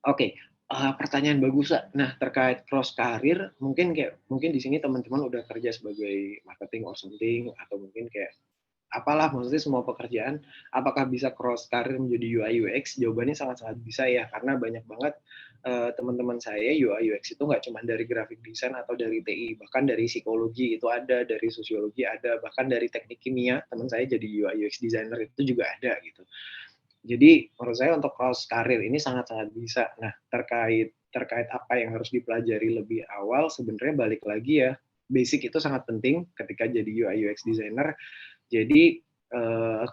Speaker 4: Oke, pertanyaan bagus, Kak. Nah, terkait cross karir, mungkin di sini teman-teman udah kerja sebagai marketing or something, atau mungkin kayak apalah, maksudnya semua pekerjaan, apakah bisa cross karir menjadi UI UX? Jawabannya sangat-sangat bisa ya, karena banyak banget teman-teman saya UI UX itu nggak cuma dari graphic design atau dari TI, bahkan dari psikologi itu ada, dari sosiologi ada, bahkan dari teknik kimia, teman saya jadi UI UX designer itu juga ada gitu. Jadi menurut saya untuk cross karir ini sangat-sangat bisa. Nah, terkait terkait apa yang harus dipelajari lebih awal, sebenarnya balik lagi ya, basic itu sangat penting ketika jadi UI UX designer. Jadi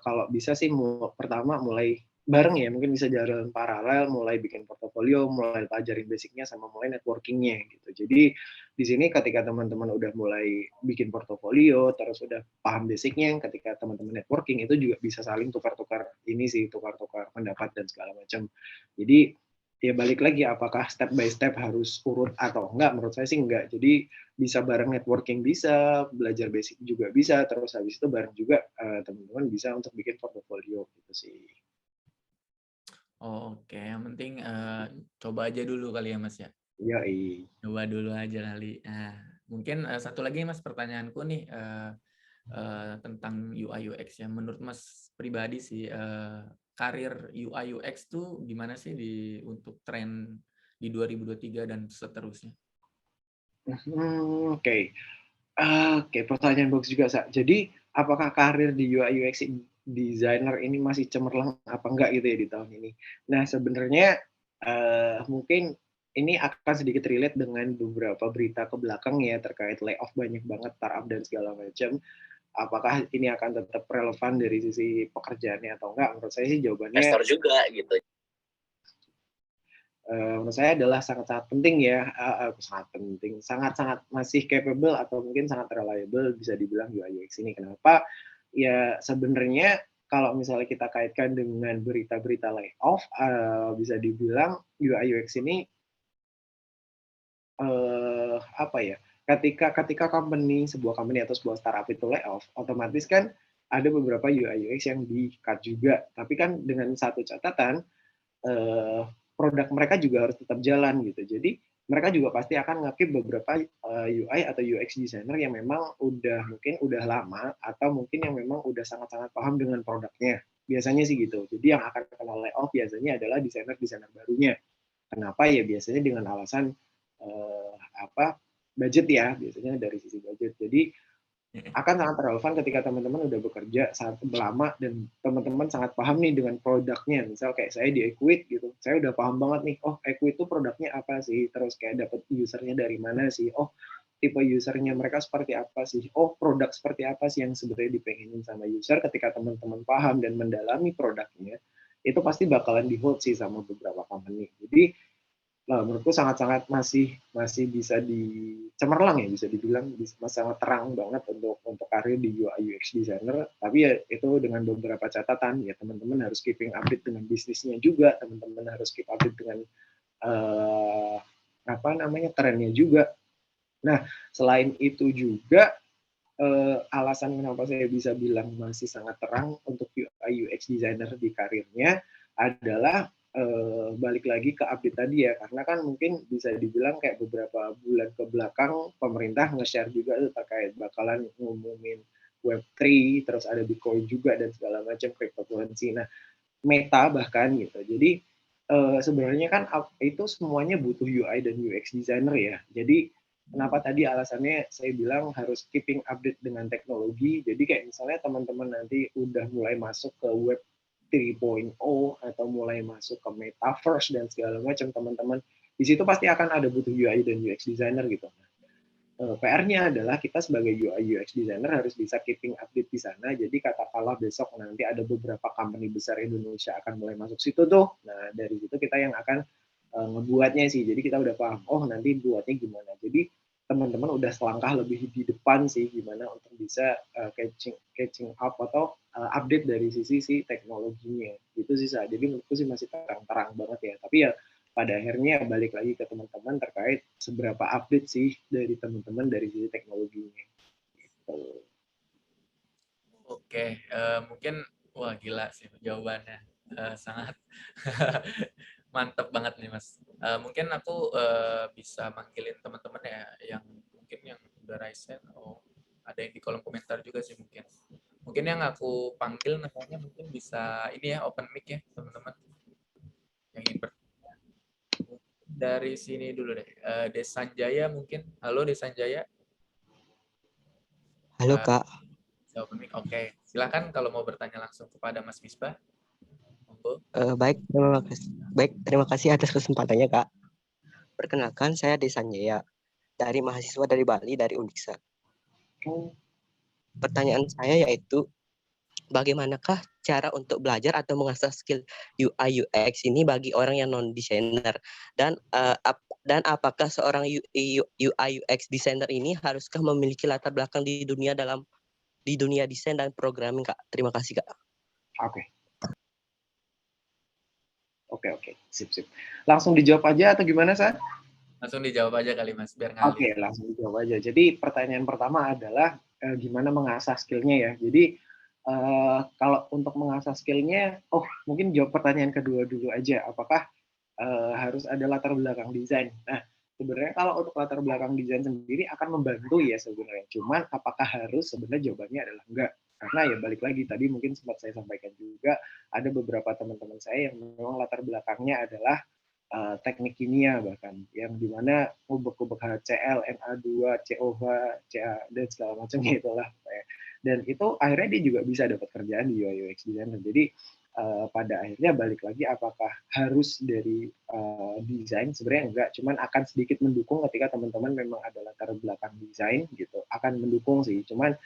Speaker 4: kalau bisa sih pertama mulai bareng ya, mungkin bisa jalan paralel, mulai bikin portofolio, mulai pelajarin basicnya sama mulai networkingnya gitu. Jadi di sini ketika teman-teman udah mulai bikin portofolio, terus udah paham basicnya, ketika teman-teman networking itu juga bisa saling tukar-tukar ini sih, tukar-tukar pendapat dan segala macam. Jadi ya balik lagi apakah step by step harus urut atau enggak, menurut saya sih enggak. Jadi bisa bareng networking bisa, belajar basic juga bisa, terus habis itu bareng juga teman-teman bisa untuk bikin portofolio gitu sih.
Speaker 1: Oh, oke, yang penting, coba aja dulu kali ya, Mas, ya?
Speaker 4: Yoi.
Speaker 1: Coba dulu aja kali. Nah, mungkin, satu lagi Mas pertanyaanku nih, tentang UI UX ya. Menurut Mas pribadi sih, karir UI UX tuh gimana sih untuk tren di 2023 dan seterusnya?
Speaker 4: Oke. Oke, pertanyaan bagus juga, Sa. Jadi, apakah karir di UI UX designer ini masih cemerlang apa enggak gitu ya di tahun ini? Nah, sebenarnya mungkin ini akan sedikit relate dengan beberapa berita ke belakang ya terkait layoff banyak banget startup dan segala macam. Apakah ini akan tetap relevan dari sisi pekerjaannya atau enggak? Menurut saya sih jawabannya investor juga gitu. Menurut saya adalah sangat-sangat penting ya, sangat penting, sangat-sangat masih capable atau mungkin sangat reliable bisa dibilang UI UX ini. Kenapa? Ya sebenarnya kalau misalnya kita kaitkan dengan berita-berita layoff, bisa dibilang UI UX ini apa ya? Ketika sebuah company atau sebuah startup itu layoff, otomatis kan ada beberapa UI UX yang di-cut juga. Tapi kan dengan satu catatan, eh, produk mereka juga harus tetap jalan gitu. Jadi mereka juga pasti akan ngakip beberapa UI atau UX designer yang memang mungkin udah lama atau mungkin yang memang udah sangat-sangat paham dengan produknya. Biasanya sih gitu. Jadi yang akan kena layoff biasanya adalah desainer-desainer barunya. Kenapa ya? Biasanya dengan alasan eh, apa budget ya, biasanya dari sisi budget. Jadi akan sangat relevan ketika teman-teman udah bekerja sangat lama dan teman-teman sangat paham nih dengan produknya. Misal kayak saya di Equid gitu, saya udah paham banget nih, oh Equid itu produknya apa sih, terus kayak dapat usernya dari mana sih, oh tipe usernya mereka seperti apa sih, oh produk seperti apa sih yang sebenarnya dipengenin sama user. Ketika teman-teman paham dan mendalami produknya, itu pasti bakalan di-hold sih sama beberapa company. Jadi menurutku sangat-sangat masih masih bisa dicemerlang ya, bisa dibilang masih sangat terang banget untuk karir di UI UX designer. Tapi ya itu dengan beberapa catatan ya, teman-teman harus keeping update dengan bisnisnya juga, teman-teman harus keep update dengan uh, apa namanya trennya juga. Nah, selain itu juga alasan kenapa saya bisa bilang masih sangat terang untuk UI UX designer di karirnya adalah balik lagi ke update tadi ya, karena kan mungkin bisa dibilang kayak beberapa bulan ke belakang pemerintah nge-share juga terkait bakalan ngumumin Web3, terus ada Bitcoin juga dan segala macam cryptocurrency. Nah, Meta bahkan gitu. Jadi sebenarnya kan itu semuanya butuh UI dan UX designer ya. Jadi kenapa tadi alasannya saya bilang harus keeping update dengan teknologi. Jadi kayak misalnya teman-teman nanti udah mulai masuk ke Web 3.0 atau mulai masuk ke metaverse dan segala macam, teman-teman di situ pasti akan ada butuh UI dan UX designer gitu. PR-nya adalah kita sebagai UI UX designer harus bisa keeping update di sana. Jadi katakanlah besok nanti ada beberapa company besar Indonesia akan mulai masuk situ tuh. Nah, dari situ kita yang akan ngebuatnya sih. Jadi kita udah paham, oh nanti buatnya gimana. Jadi teman-teman udah selangkah lebih di depan sih gimana untuk bisa catching up atau update dari sisi teknologinya. Itu sih Sa. Jadi menurutku sih masih terang-terang banget ya. Tapi ya pada akhirnya balik lagi ke teman-teman terkait seberapa update sih dari teman-teman dari sisi teknologinya. Gitu.
Speaker 1: Oke, mungkin wah gila sih jawabannya. Sangat mantep banget nih Mas. Mungkin aku bisa manggilin teman-teman ya yang mungkin yang udah raise hand. Oh, ada yang di kolom komentar juga sih mungkin. Mungkin yang aku panggil namanya mungkin bisa ini ya open mic ya teman-teman yang ingin bertanya. Dari sini dulu deh. Desanjaya mungkin. Halo Desanjaya.
Speaker 5: Halo
Speaker 1: Uh,
Speaker 5: Kak.
Speaker 1: Open mic. Oke, silakan kalau mau bertanya langsung kepada Mas Misbah. Monggo.
Speaker 5: Baik, terima kasih atas kesempatannya Kak. Perkenalkan, saya Desanjaya, dari mahasiswa dari Bali, dari Uniksa. Pertanyaan saya yaitu, bagaimanakah cara untuk belajar atau mengasah skill UI UX ini bagi orang yang non-designer? Dan apakah seorang UI UX designer ini haruskah memiliki latar belakang di dunia desain dan programming Kak? Terima kasih Kak.
Speaker 4: Oke. Sip. Langsung dijawab aja atau gimana, Sa?
Speaker 1: Langsung dijawab aja kali Mas, biar ngalir.
Speaker 4: Oke, langsung dijawab aja. Jadi pertanyaan pertama adalah gimana mengasah skillnya ya. Jadi kalau untuk mengasah skillnya, mungkin jawab pertanyaan kedua dulu aja. Apakah harus ada latar belakang desain? Nah, sebenarnya kalau untuk latar belakang desain sendiri akan membantu ya sebenarnya. Cuman apakah harus? Sebenarnya jawabannya adalah enggak. Karena ya balik lagi tadi mungkin sempat saya sampaikan juga ada beberapa teman-teman saya yang memang latar belakangnya adalah teknik kimia bahkan yang dimana kubek-kubek HCl, Na2, COH, Ca dan segala macamnya itulah. Dan itu akhirnya dia juga bisa dapat kerjaan di UI UX designer. Jadi pada akhirnya balik lagi apakah harus dari desain? Sebenarnya enggak, cuman akan sedikit mendukung ketika teman-teman memang ada latar belakang desain gitu, akan mendukung sih. Cuman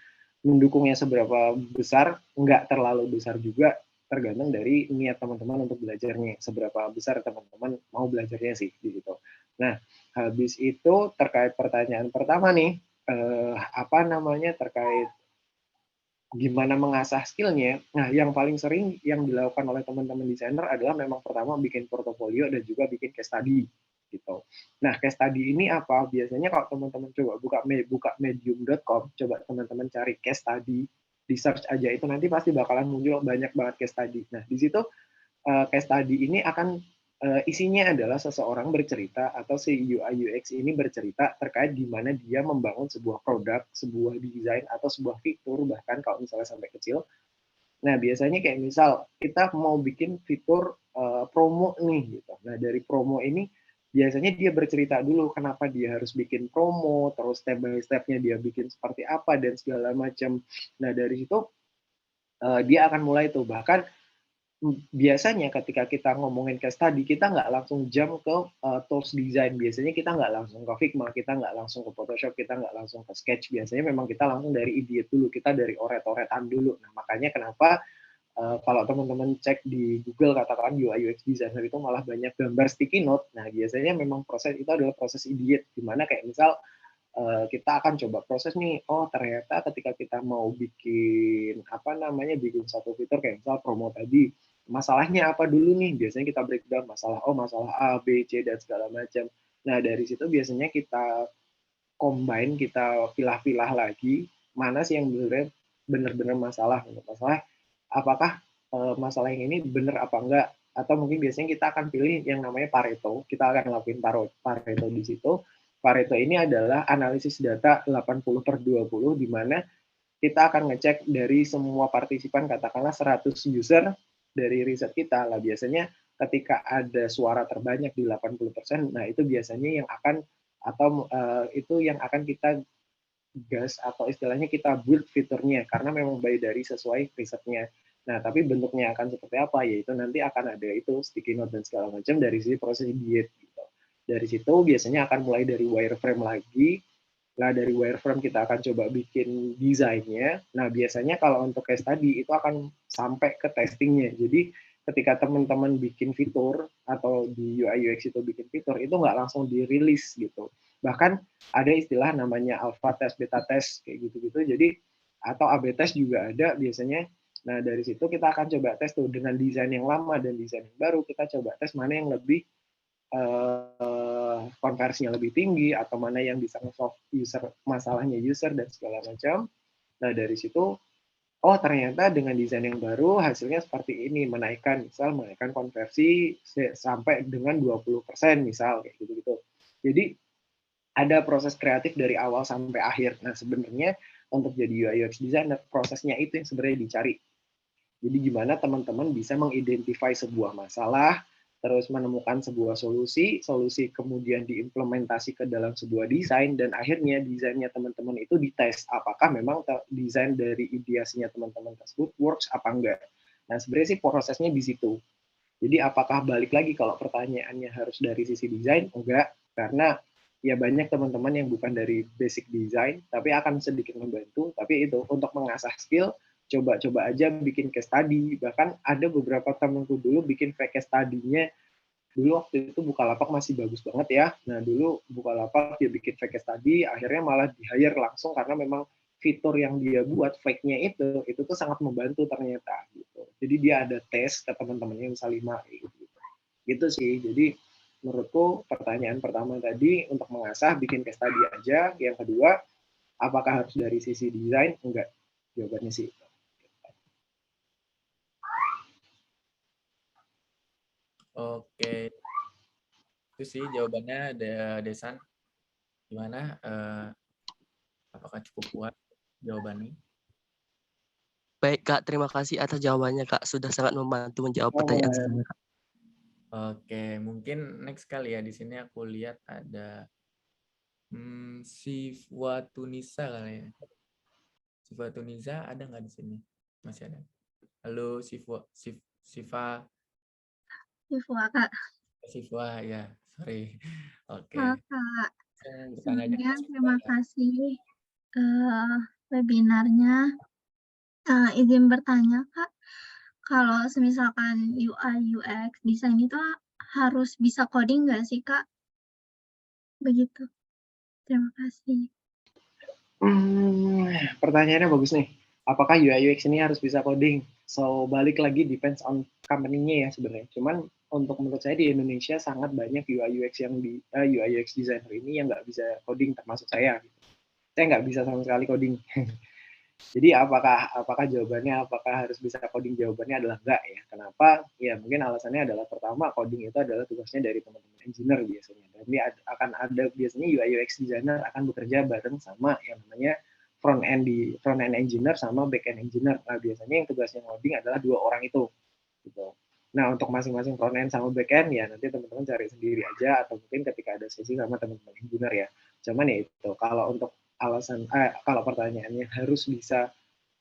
Speaker 4: mendukungnya seberapa besar, enggak terlalu besar juga, tergantung dari niat teman-teman untuk belajarnya. Seberapa besar teman-teman mau belajarnya sih di situ. Nah, habis itu terkait pertanyaan pertama nih, terkait gimana mengasah skillnya. Nah, yang paling sering yang dilakukan oleh teman-teman desainer adalah memang pertama bikin portofolio dan juga bikin case study gitu. Nah, case study ini apa? Biasanya kalau teman-teman coba buka medium.com, coba teman-teman cari case study, di search aja itu nanti pasti bakalan muncul banyak banget case study. Nah, di situ case study ini akan isinya adalah seseorang bercerita atau si UI UX ini bercerita terkait gimana dia membangun sebuah produk, sebuah desain atau sebuah fitur bahkan kalau misalnya sampai kecil. Nah, biasanya kayak misal kita mau bikin fitur promo nih gitu. Nah, dari promo ini biasanya dia bercerita dulu kenapa dia harus bikin promo, terus step by step-nya dia bikin seperti apa dan segala macam. Nah, dari situ dia akan mulai tuh bahkan biasanya ketika kita ngomongin case study, kita nggak langsung jump ke tools design. Biasanya kita nggak langsung ke Figma, kita nggak langsung ke Photoshop, kita nggak langsung ke Sketch. Biasanya memang kita langsung dari ide dulu, kita dari oret-oretan dulu. Nah, makanya kenapa kalau teman-teman cek di Google katakan UI UX designer itu malah banyak gambar sticky note. Nah, biasanya memang proses itu adalah proses idiot, dimana kayak misal kita akan coba proses nih, ternyata ketika kita mau bikin bikin satu fitur kayak misal promo tadi, masalahnya apa dulu nih? Biasanya kita breakdown masalah A, B, C dan segala macam. Nah, dari situ biasanya kita combine, kita pilah-pilah lagi mana sih yang benar-benar masalah. Apakah masalah yang ini benar apa enggak? Atau mungkin biasanya kita akan pilih yang namanya Pareto. Kita akan lakuin Pareto di situ. Pareto ini adalah analisis data 80/20, di mana kita akan ngecek dari semua partisipan, katakanlah 100 user dari riset kita. Lah biasanya ketika ada suara terbanyak di 80%, nah itu biasanya yang akan itu yang akan kita gas atau istilahnya kita build fiturnya karena memang by dari sesuai risetnya. Nah, tapi bentuknya akan seperti apa? Yaitu nanti akan ada itu sticky note dan segala macam dari sisi proses diet gitu. Dari situ biasanya akan mulai dari wireframe lagi. Nah, dari wireframe kita akan coba bikin desainnya. Nah, biasanya kalau untuk case study itu akan sampai ke testingnya. Jadi ketika teman-teman bikin fitur atau di UI UX itu bikin fitur, itu nggak langsung dirilis gitu. Bahkan ada istilah namanya alpha test, beta test kayak gitu-gitu. Jadi atau AB test juga ada biasanya. Nah, dari situ kita akan coba tes tuh dengan desain yang lama dan desain yang baru, kita coba tes mana yang lebih konversinya lebih tinggi atau mana yang bisa nge-solve masalahnya user dan segala macam. Nah, dari situ oh ternyata dengan desain yang baru hasilnya seperti ini, menaikkan konversi sampai dengan 20% misal kayak gitu-gitu. Jadi ada proses kreatif dari awal sampai akhir. Nah, sebenarnya untuk jadi UI UX designer prosesnya itu yang sebenarnya dicari. Jadi gimana teman-teman bisa mengidentifikasi sebuah masalah, terus menemukan sebuah solusi kemudian diimplementasi ke dalam sebuah desain, dan akhirnya desainnya teman-teman itu dites apakah memang desain dari ideasinya teman-teman tersebut works apa enggak. Nah, sebenarnya sih prosesnya di situ. Jadi apakah balik lagi kalau pertanyaannya harus dari sisi desain? Enggak, karena ya banyak teman-teman yang bukan dari basic design, tapi akan sedikit membantu. Tapi itu untuk mengasah skill, coba-coba aja bikin case study. Bahkan ada beberapa temanku dulu bikin case study-nya, dulu waktu itu Bukalapak masih bagus banget ya. Nah, dulu Bukalapak dia bikin case study, akhirnya malah di-hire langsung karena memang fitur yang dia buat, fake-nya itu tuh sangat membantu ternyata. Gitu. Jadi dia ada tes ke teman-temannya misal 5 gitu. Gitu sih. Jadi menurutku pertanyaan pertama tadi untuk mengasah bikin case study aja. Yang kedua, apakah harus dari sisi desain? Enggak. Jawabannya sih.
Speaker 1: Oke, itu sih jawabannya Desan. Gimana? Apakah cukup kuat jawabannya?
Speaker 5: Baik Kak, terima kasih atas jawabannya Kak. Sudah sangat membantu menjawab pertanyaan saya. Kak.
Speaker 1: Oke, mungkin next kali ya. Di sini aku lihat ada Sifwa Tunisa kali ya. Sifwa Tunisa ada nggak di sini? Masih ada. Halo Siva,
Speaker 6: Sifwa, Kak.
Speaker 1: Sifwa ya, sorry. Oke.
Speaker 6: Halo, Kak.
Speaker 1: Bertanya aja
Speaker 6: Sebelumnya
Speaker 1: Mas Sifwa
Speaker 6: terima
Speaker 1: ya.
Speaker 6: kasih webinarnya. Izin bertanya, Kak, kalau semisalkan UI UX desain itu harus bisa coding nggak sih, Kak? Begitu. Terima kasih.
Speaker 4: Pertanyaannya bagus nih. Apakah UI UX ini harus bisa coding? So, balik lagi depends on company-nya ya sebenarnya. Cuman untuk menurut saya di Indonesia sangat banyak UI UX UI UX designer ini yang nggak bisa coding, termasuk saya. Saya nggak bisa sama sekali coding. Jadi apakah jawabannya apakah harus bisa coding? Jawabannya adalah enggak ya. Kenapa? Ya mungkin alasannya adalah pertama, coding itu adalah tugasnya dari teman-teman engineer biasanya. Dan ini akan ada biasanya UI UX designer akan bekerja bareng sama yang namanya front end engineer sama back end engineer. Nah, biasanya yang tugasnya coding adalah dua orang itu gitu. Nah, untuk masing-masing front end sama back end ya nanti teman-teman cari sendiri aja, atau mungkin ketika ada sesi sama teman-teman engineer ya. Cuman ya itu, kalau untuk kalau pertanyaannya harus bisa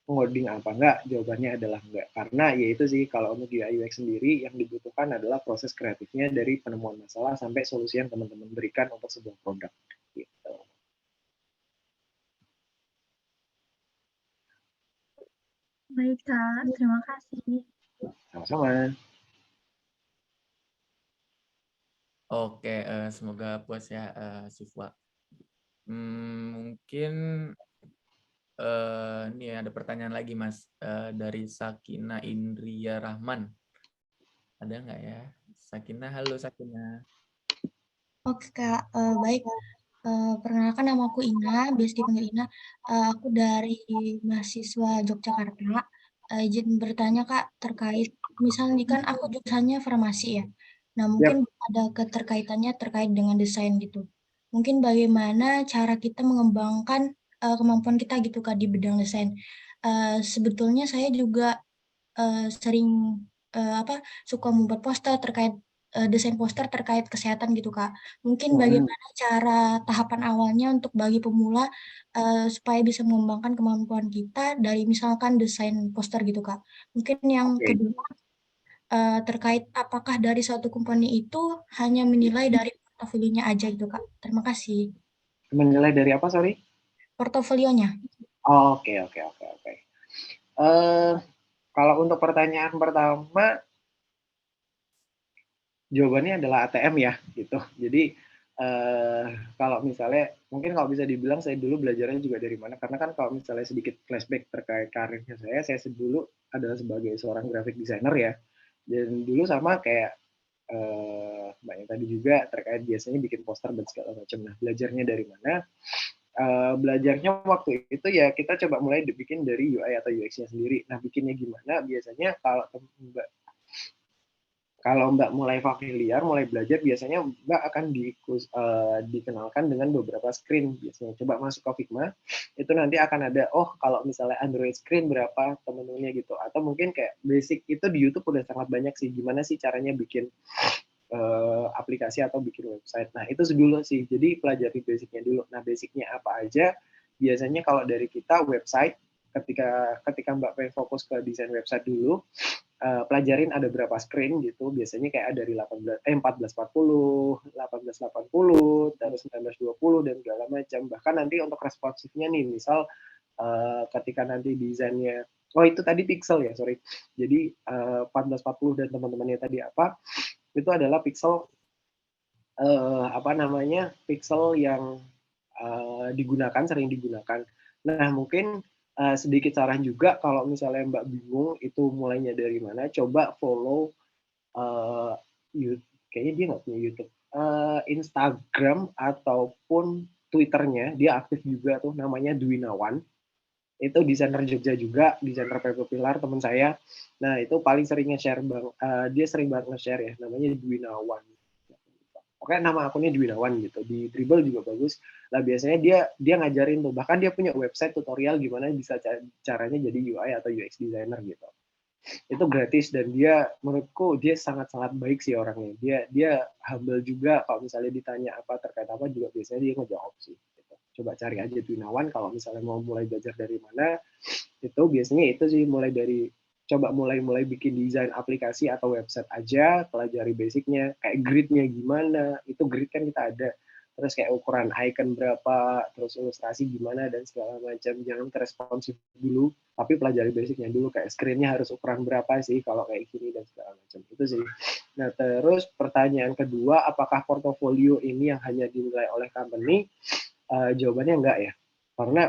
Speaker 4: ngoding apa enggak, jawabannya adalah enggak. Karena ya itu sih, kalau untuk UI UX sendiri yang dibutuhkan adalah proses kreatifnya dari penemuan masalah sampai solusi yang teman-teman berikan untuk sebuah produk. Gitu.
Speaker 6: Baik, Kak. Terima kasih.
Speaker 4: Sama-sama.
Speaker 1: Oke, semoga puas ya Sifwa. Mungkin ini ada pertanyaan lagi Mas dari Sakina Indria Rahman. Ada nggak ya? Sakina, halo Sakina.
Speaker 7: Oke Kak, baik. Perkenalkan nama aku Ina, biasa dipanggil Ina. Aku dari mahasiswa Yogyakarta. Izin bertanya Kak, terkait, misalnya kan aku jurusannya farmasi ya. Nah mungkin ada keterkaitannya terkait dengan desain gitu. Mungkin bagaimana cara kita mengembangkan kemampuan kita gitu Kak di bidang desain. Sebetulnya saya juga sering suka membuat poster terkait desain poster terkait kesehatan gitu Kak. Mungkin bagaimana cara tahapan awalnya untuk bagi pemula supaya bisa mengembangkan kemampuan kita dari misalkan desain poster gitu Kak. Mungkin yang kedua terkait apakah dari suatu company itu hanya menilai dari portofolionya aja gitu Kak. Terima kasih.
Speaker 4: Menilai dari apa, sorry?
Speaker 7: Portofolionya.
Speaker 4: Oke. Kalau untuk pertanyaan pertama, jawabannya adalah ATM ya, gitu. Jadi kalau misalnya mungkin kalau bisa dibilang saya dulu belajarnya juga dari mana, karena kan kalau misalnya sedikit flashback terkait karirnya saya dulu adalah sebagai seorang graphic designer ya. Dan dulu sama kayak Mbak yang tadi juga terkait biasanya bikin poster dan segala macam. Nah, belajarnya dari mana? Belajarnya waktu itu ya kita coba mulai bikin dari UI atau UX-nya sendiri. Nah, bikinnya gimana? Biasanya kalau Mbak mulai familiar, mulai belajar, biasanya Mbak akan dikenalkan dengan beberapa screen. Biasanya coba masuk ke Figma, itu nanti akan ada, oh kalau misalnya Android screen berapa temen-temennya gitu. Atau mungkin kayak basic itu di YouTube udah sangat banyak sih, gimana sih caranya bikin aplikasi atau bikin website. Nah, itu dulu sih. Jadi pelajari basicnya dulu. Nah, basicnya apa aja? Biasanya kalau dari kita website, ketika Mbak pengen fokus ke desain website dulu, pelajarin ada berapa screen gitu. Biasanya kayak dari 1440, 1880, terus 1920 dan segala macam. Bahkan nanti untuk responsifnya nih, misal ketika nanti desainnya, oh itu tadi pixel ya, sorry. Jadi 1440 dan teman-temannya tadi apa? Itu adalah pixel pixel yang sering digunakan. Nah, mungkin sedikit saran juga kalau misalnya Mbak bingung itu mulainya dari mana, coba follow kayaknya dia nggak punya YouTube, Instagram ataupun Twitternya, dia aktif juga tuh, namanya Dwinawan. Itu desainer Jogja juga, desainer populer teman saya. Nah, itu paling sering nge-share dia sering banget nge-share ya, namanya Dwinawan. Pokoknya nama akunnya Dwinawan gitu. Di Dribble juga bagus. Lah biasanya dia ngajarin tuh, bahkan dia punya website tutorial gimana bisa caranya jadi UI atau UX designer gitu. Itu gratis dan dia menurutku dia sangat-sangat baik sih orangnya. Dia humble juga, kalau misalnya ditanya apa terkait apa juga biasanya dia ngejawab sih. Coba cari aja Dwinawan kalau misalnya mau mulai belajar dari mana, itu biasanya itu sih mulai dari coba mulai bikin desain aplikasi atau website aja, pelajari basicnya, kayak gridnya gimana, itu grid kan kita ada, terus kayak ukuran icon berapa, terus ilustrasi gimana dan segala macam. Jangan responsif dulu, tapi pelajari basicnya dulu, kayak screen-nya harus ukuran berapa sih kalau kayak gini dan segala macam. Itu sih. Nah, terus pertanyaan kedua, apakah portofolio ini yang hanya dinilai oleh company? Jawabannya enggak ya, karena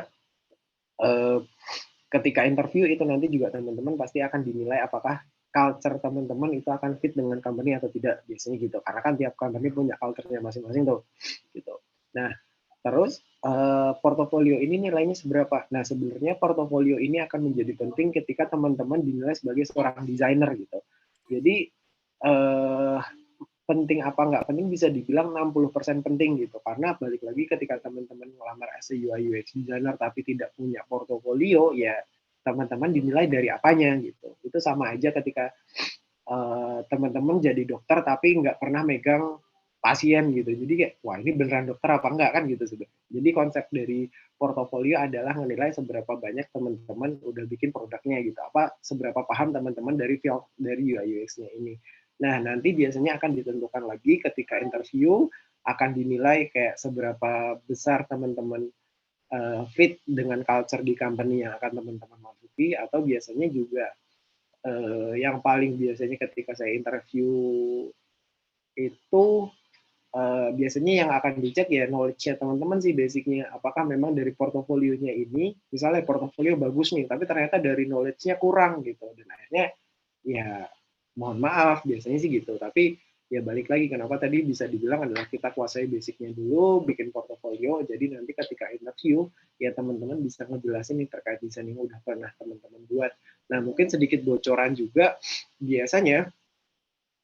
Speaker 4: ketika interview itu nanti juga teman-teman pasti akan dinilai apakah culture teman-teman itu akan fit dengan company atau tidak, biasanya gitu, karena kan tiap company punya culture-nya masing-masing tuh gitu. Nah, terus portofolio ini nilainya seberapa? Nah, sebenarnya portofolio ini akan menjadi penting ketika teman-teman dinilai sebagai seorang desainer gitu. Jadi penting apa nggak penting bisa dibilang 60% penting gitu, karena balik lagi ketika teman-teman ngelamar as a UI UX designer tapi tidak punya portofolio, ya teman-teman dinilai dari apanya gitu. Itu sama aja ketika teman-teman jadi dokter tapi nggak pernah megang pasien gitu, jadi kayak wah ini beneran dokter apa enggak kan gitu sebenarnya. Jadi konsep dari portofolio adalah menilai seberapa banyak teman-teman udah bikin produknya gitu, apa seberapa paham teman-teman dari field dari UI UX-nya ini. Nah, nanti biasanya akan ditentukan lagi ketika interview, akan dinilai kayak seberapa besar teman-teman fit dengan culture di company yang akan teman-teman masuki, atau biasanya juga yang paling biasanya ketika saya interview itu biasanya yang akan dicek ya knowledge-nya teman-teman sih, basicnya. Apakah memang dari portofolionya ini, misalnya portofolio bagus nih, tapi ternyata dari knowledge-nya kurang gitu. Dan akhirnya ya mohon maaf, biasanya sih gitu. Tapi ya balik lagi, kenapa tadi bisa dibilang adalah kita kuasai basicnya dulu, bikin portofolio, jadi nanti ketika interview, ya teman-teman bisa ngejelasin nih terkait desain yang udah pernah teman-teman buat. Nah, mungkin sedikit bocoran juga, biasanya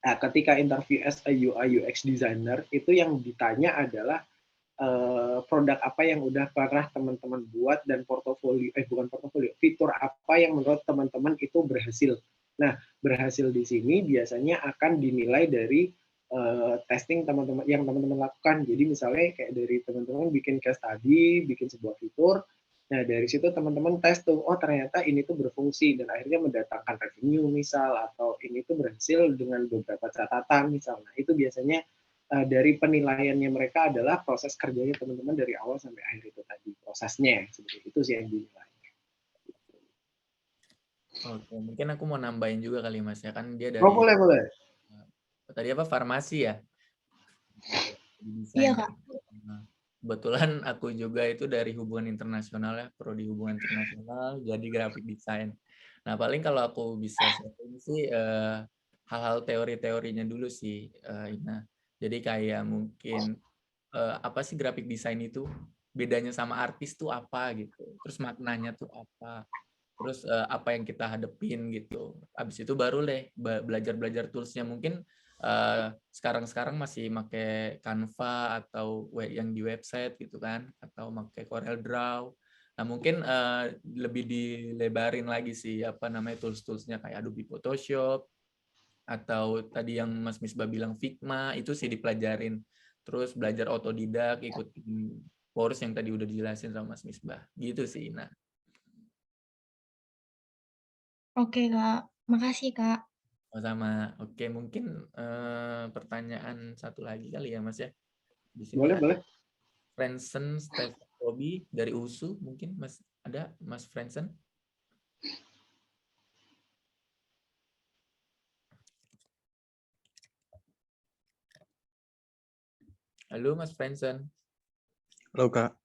Speaker 4: ketika interview as a UI UX designer, itu yang ditanya adalah produk apa yang udah pernah teman-teman buat dan fitur apa yang menurut teman-teman itu berhasil. Nah, berhasil di sini biasanya akan dinilai dari testing teman-teman yang teman-teman lakukan. Jadi misalnya kayak dari teman-teman bikin case study, bikin sebuah fitur, nah dari situ teman-teman tes tuh, oh ternyata ini tuh berfungsi dan akhirnya mendatangkan revenue misal, atau ini tuh berhasil dengan beberapa catatan misalnya. Itu biasanya dari penilaiannya mereka adalah proses kerjanya teman-teman dari awal sampai akhir itu tadi, prosesnya seperti itu sih yang dinilai.
Speaker 1: Oke, mungkin aku mau nambahin juga kali Mas ya, kan dia
Speaker 4: Oh
Speaker 1: dari
Speaker 4: boleh.
Speaker 1: tadi apa farmasi ya.
Speaker 7: Iya,
Speaker 1: desain
Speaker 7: Kak.
Speaker 1: kan. Nah, kebetulan aku juga itu dari hubungan internasional ya, prodi hubungan internasional, jadi graphic design. Nah, paling kalau aku bisa sharing sih hal-hal teori-teorinya dulu sih, Ina. Jadi kayak mungkin apa sih graphic design itu? Bedanya sama artis tuh apa gitu. Terus maknanya tuh apa? Terus apa yang kita hadepin gitu. Habis itu baru deh belajar-belajar toolsnya. Mungkin sekarang-sekarang masih pakai Canva atau yang di website gitu kan, atau pakai Corel Draw. Nah mungkin lebih dilebarin lagi sih apa namanya tools-toolsnya kayak Adobe Photoshop atau tadi yang Mas Misbah bilang Figma itu sih dipelajarin. Terus belajar otodidak, ikutin course yang tadi udah dijelasin sama Mas Misbah. Gitu sih. Nah,
Speaker 7: Oke, Kak. Makasih, Kak.
Speaker 1: sama. Oke, mungkin pertanyaan satu lagi kali ya, Mas ya. Di sini
Speaker 4: Boleh,
Speaker 1: ada
Speaker 4: boleh.
Speaker 1: Frensen Stefan Robi dari USU, mungkin Mas ada Mas Frensen. Halo Mas Frensen.
Speaker 8: Halo Kak.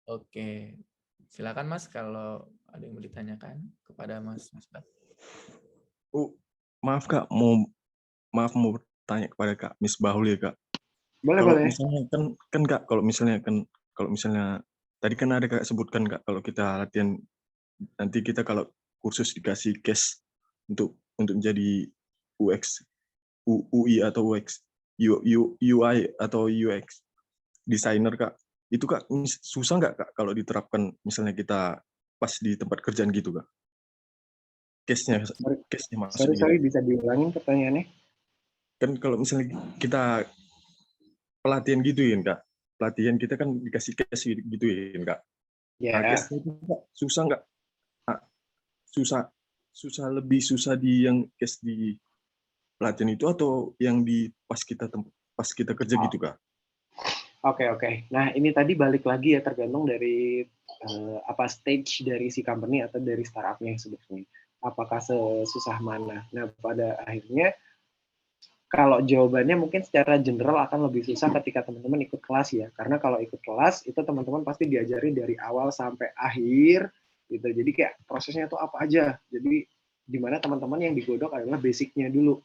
Speaker 1: Oke. Silakan Mas kalau ada yang mau ditanyakan kepada Mas Misbah.
Speaker 8: Maaf Kak, maaf mau bertanya kepada Kak Misbahul ya Kak.
Speaker 4: Boleh,
Speaker 8: Kalau
Speaker 4: boleh.
Speaker 8: misalnya kan Kak, kalau misalnya tadi kan ada Kak sebutkan Kak kalau kita latihan nanti kita kalau kursus dikasih case untuk menjadi UX, UI atau UX, UI atau UX designer Kak. Itu Kak susah nggak Kak kalau diterapkan misalnya kita pas di tempat kerjaan gitu Kak? Case-nya maksudnya gitu.
Speaker 4: Sorry, bisa diulangin pertanyaannya?
Speaker 8: Kan kalau misalnya kita pelatihan gituin Kak, pelatihan kita kan dikasih case gituin Kak. Nah,
Speaker 4: Ya,
Speaker 8: case itu Kak, susah nggak? Nah, lebih susah di yang case di pelatihan itu atau yang di pas kita kerja
Speaker 4: oh,
Speaker 8: gitu Kak?
Speaker 4: oke. Nah, ini tadi balik lagi ya tergantung dari apa stage dari si company atau dari startupnya sebetulnya. Apakah sesusah mana? Nah, pada akhirnya kalau jawabannya mungkin secara general akan lebih susah ketika teman-teman ikut kelas ya. Karena kalau ikut kelas itu teman-teman pasti diajari dari awal sampai akhir gitu. Jadi kayak prosesnya itu apa aja. Jadi di mana teman-teman yang digodok adalah basicnya dulu.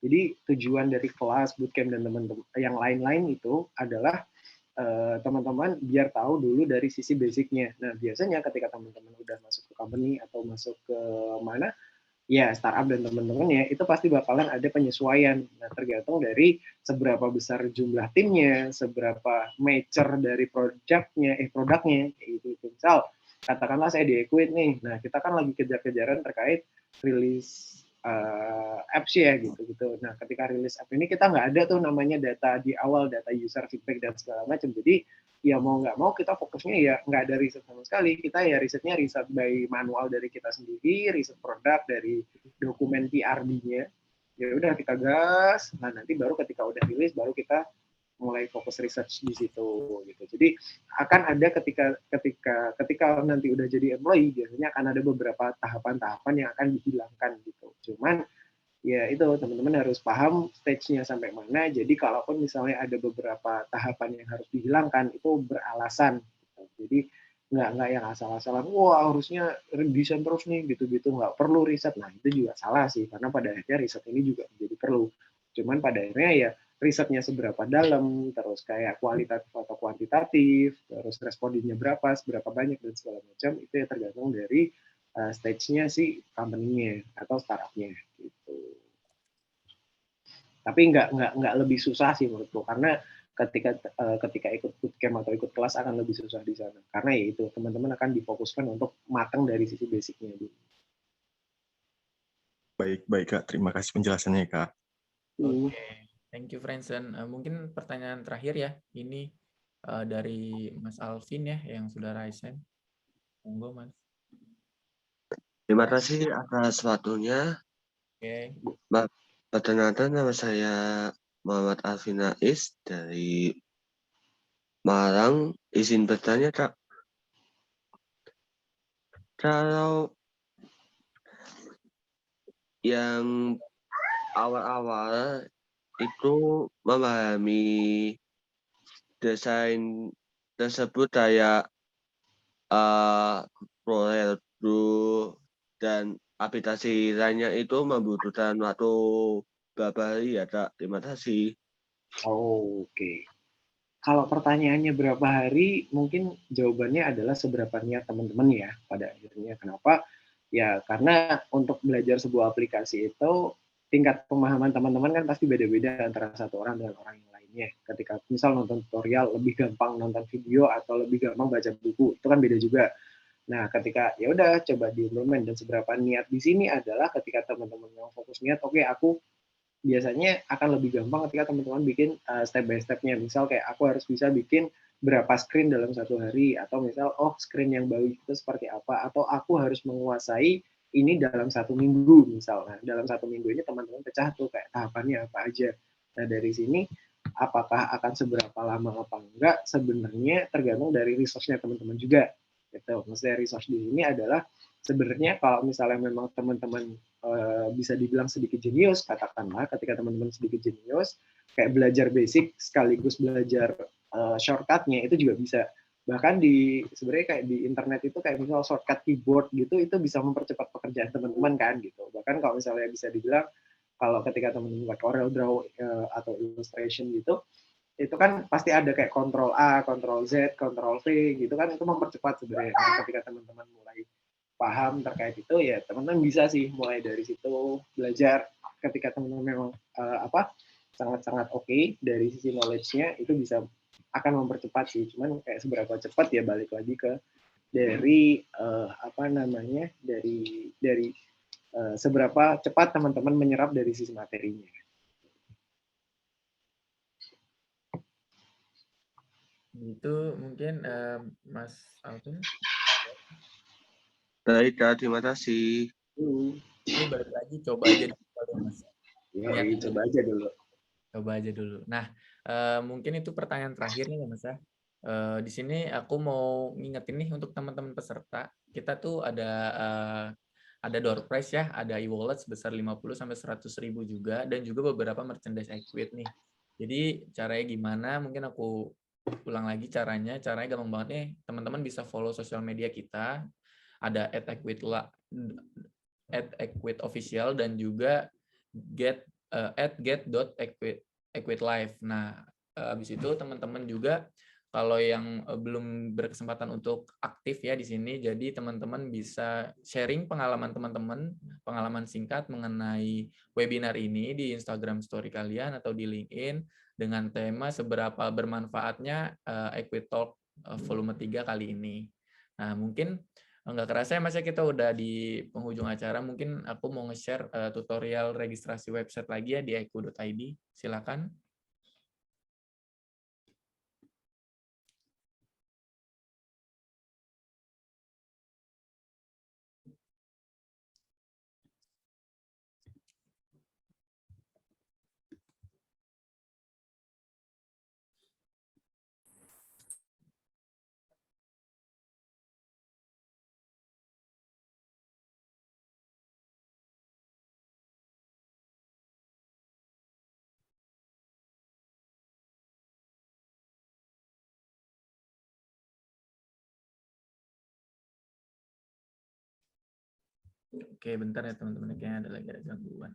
Speaker 4: Jadi tujuan dari kelas, bootcamp dan teman-teman yang lain-lain itu adalah teman-teman biar tahu dulu dari sisi basicnya. Nah, biasanya ketika teman-teman udah masuk ke company atau masuk ke mana, ya startup dan teman-temannya itu pasti bakalan ada penyesuaian. Nah, tergantung dari seberapa besar jumlah timnya, seberapa mature dari produknya, gitu. Misal katakanlah saya di Equid nih, nah kita kan lagi kejar-kejaran terkait rilis apps ya gitu. Nah, ketika rilis app ini kita nggak ada tuh namanya data di awal, data user feedback dan segala macam. Jadi ya mau nggak mau kita fokusnya ya nggak ada riset sama sekali. Kita ya risetnya riset by manual dari kita sendiri, riset produk dari dokumen PRD-nya. Ya udah kita gas. Nah nanti baru ketika udah rilis baru kita mulai fokus research di situ gitu. Jadi akan ada ketika nanti udah jadi employee biasanya akan ada beberapa tahapan-tahapan yang akan dihilangkan gitu. Cuman ya itu teman-teman harus paham stage-nya sampai mana. Jadi kalaupun misalnya ada beberapa tahapan yang harus dihilangkan itu beralasan. Jadi nggak yang asal-asalan. Wah harusnya desain terus nih gitu-gitu nggak perlu riset. Nah itu juga salah sih karena pada akhirnya riset ini juga menjadi perlu. Cuman pada akhirnya ya risetnya seberapa dalam, terus kayak kualitatif atau kuantitatif, terus respondennya berapa, seberapa banyak dan segala macam itu ya tergantung dari stage-nya si company-nya atau startup-nya gitu. Tapi nggak lebih susah sih menurutku karena ketika ikut bootcamp atau ikut kelas akan lebih susah di sana karena ya itu teman-teman akan difokuskan untuk matang dari sisi basicnya dulu.
Speaker 8: Baik Kak, terima kasih penjelasannya Kak.
Speaker 1: Oke, thank you Frensen. Mungkin pertanyaan terakhir ya, ini dari Mas Alvin ya yang sudah raise hand. Monggo Mas.
Speaker 9: Terima kasih atas waktunya.
Speaker 1: Oke.
Speaker 9: Perkenalkan nama saya Muhammad Alvin Rais dari Malang. Izin bertanya Kak, kalau yang awal-awal itu memahami desain tersebut kayak Corel Draw dan aplikasi lainnya itu membutuhkan waktu berapa hari ya Kak? Terima kasih.
Speaker 4: Oke. Kalau pertanyaannya berapa hari, mungkin jawabannya adalah seberapa niat teman-teman ya pada akhirnya. Kenapa? Ya karena untuk belajar sebuah aplikasi itu tingkat pemahaman teman-teman kan pasti beda-beda antara satu orang dengan orang yang lainnya. Ketika misal nonton tutorial lebih gampang nonton video atau lebih gampang baca buku, itu kan beda juga. Nah, ketika ya udah coba diimplement dan seberapa niat di sini adalah ketika teman-teman yang fokus niat, oke, aku biasanya akan lebih gampang ketika teman-teman bikin step by step-nya. Misal kayak aku harus bisa bikin berapa screen dalam satu hari, atau misal screen yang bagus itu seperti apa, atau aku harus menguasai ini dalam satu minggu misalnya. Dalam satu minggu ini teman-teman pecah tuh kayak tahapannya apa aja. Nah dari sini apakah akan seberapa lama apa enggak sebenarnya tergantung dari resource-nya teman-teman juga. Gitu. Maksudnya resource di sini adalah sebenarnya kalau misalnya memang teman-teman bisa dibilang sedikit jenius, katakanlah ketika teman-teman sedikit jenius, kayak belajar basic sekaligus belajar shortcutnya itu juga bisa. Bahkan di sebenarnya kayak di internet itu kayak misal shortcut keyboard gitu itu bisa mempercepat pekerjaan teman-teman kan gitu. Bahkan kalau misalnya bisa dibilang kalau ketika teman-teman pakai Corel Draw atau Illustration gitu, itu kan pasti ada kayak Ctrl A, Ctrl Z, Ctrl V gitu kan, itu mempercepat sebenarnya. Nah, ketika teman-teman mulai paham terkait itu ya teman-teman bisa sih mulai dari situ belajar. Ketika teman-teman memang sangat-sangat oke dari sisi knowledge-nya, itu bisa akan mempercepat sih. Cuman kayak seberapa cepat ya balik lagi ke dari dari seberapa cepat teman-teman menyerap dari sisi materinya.
Speaker 1: Itu mungkin Mas Alvin.
Speaker 9: Baik Kak, terima kasih.
Speaker 1: Ini balik lagi coba aja dulu Mas.
Speaker 4: Ya, coba aja dulu.
Speaker 1: Coba aja dulu. Nah, mungkin itu pertanyaan terakhir nih Mas ya. Di sini aku mau ngingetin nih untuk teman-teman peserta, kita tuh ada door prize ya, ada e-wallet sebesar 50 sampai 100.000 juga, dan juga beberapa merchandise Equid nih. Jadi caranya gimana? Mungkin aku ulang lagi caranya. Caranya gampang banget nih. Teman-teman bisa follow sosial media kita. Ada @equid official dan juga @get.equidlive. Nah, habis itu teman-teman juga kalau yang belum berkesempatan untuk aktif ya di sini, jadi teman-teman bisa sharing pengalaman teman-teman, pengalaman singkat mengenai webinar ini di Instagram Story kalian atau di LinkedIn dengan tema seberapa bermanfaatnya Equid Talk volume 3 kali ini. Nah, mungkin nggak kerasa ya Mas ya kita udah di penghujung acara. Mungkin aku mau nge-share tutorial registrasi website lagi ya di eku.id. Silakan. Oke, bentar ya teman-teman, kayaknya ada gangguan.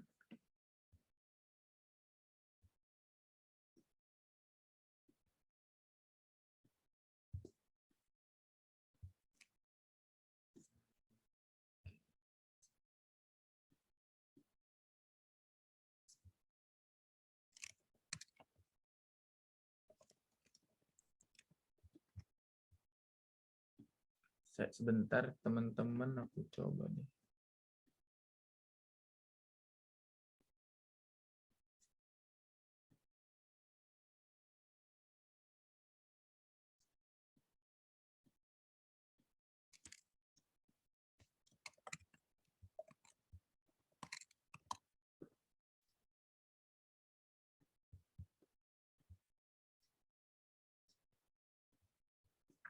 Speaker 1: Sebentar teman-teman, aku coba deh.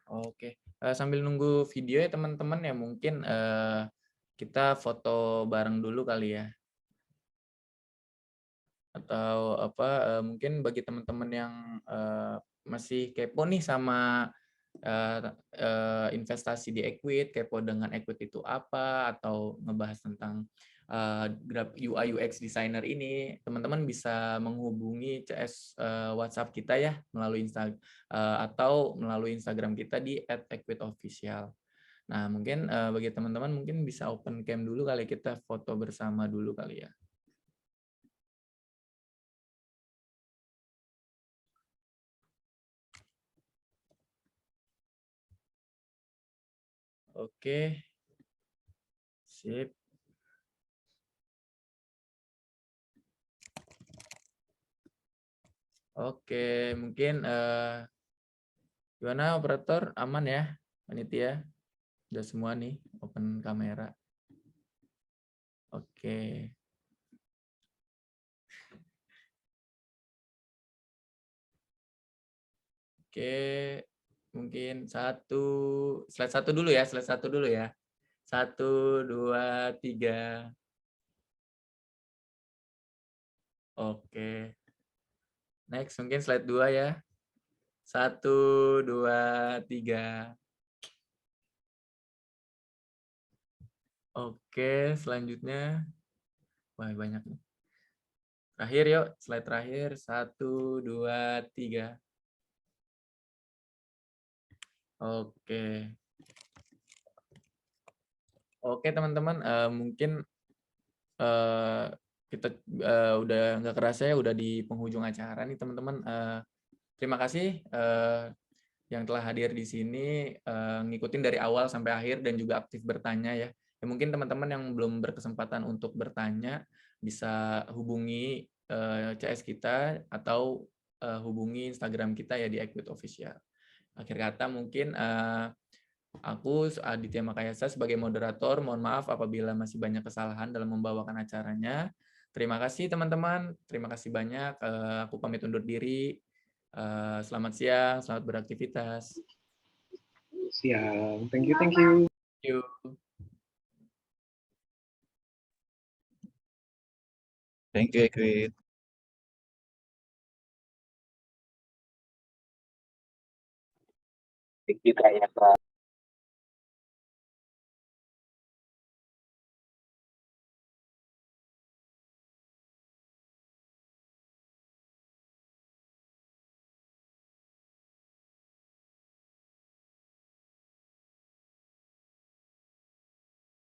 Speaker 1: Oke, sambil nunggu video ya teman-teman ya, mungkin kita foto bareng dulu kali ya. Atau apa, mungkin bagi teman-teman yang masih kepo nih sama investasi di Equid, kepo dengan Equid itu apa, atau ngebahas tentang UI UX designer ini, teman-teman bisa menghubungi CS WhatsApp kita ya melalui atau melalui Instagram kita di @equidofficial. Nah, mungkin bagi teman-teman mungkin bisa open cam dulu kali, kita foto bersama dulu kali ya. Oke. Sip. Oke, mungkin gimana operator, aman ya panitia? Udah semua nih open kamera. Oke. Oke, mungkin slide satu dulu ya, slide satu dulu ya. 1, 2, 3. Oke. Next, mungkin slide 2 ya. 1, 2, 3. Oke, selanjutnya. Wah, banyak nih. Terakhir yuk, slide terakhir. 1, 2, 3. Oke. Oke, teman-teman, mungkin kita udah nggak kerasa ya udah di penghujung acara nih, teman-teman. Terima kasih yang telah hadir di sini, ngikutin dari awal sampai akhir dan juga aktif bertanya ya. Ya mungkin teman-teman yang belum berkesempatan untuk bertanya bisa hubungi CS kita atau hubungi Instagram kita ya di Equid Official. Akhir kata mungkin aku Aditya Makayasa sebagai moderator, mohon maaf apabila masih banyak kesalahan dalam membawakan acaranya. Terima kasih teman-teman, terima kasih banyak. Aku pamit undur diri. Selamat siang, selamat beraktivitas.
Speaker 4: Siang. Thank you, thank you.
Speaker 1: Thank you.
Speaker 10: Thank you, Equid.
Speaker 5: Thank you, Kak Yasa.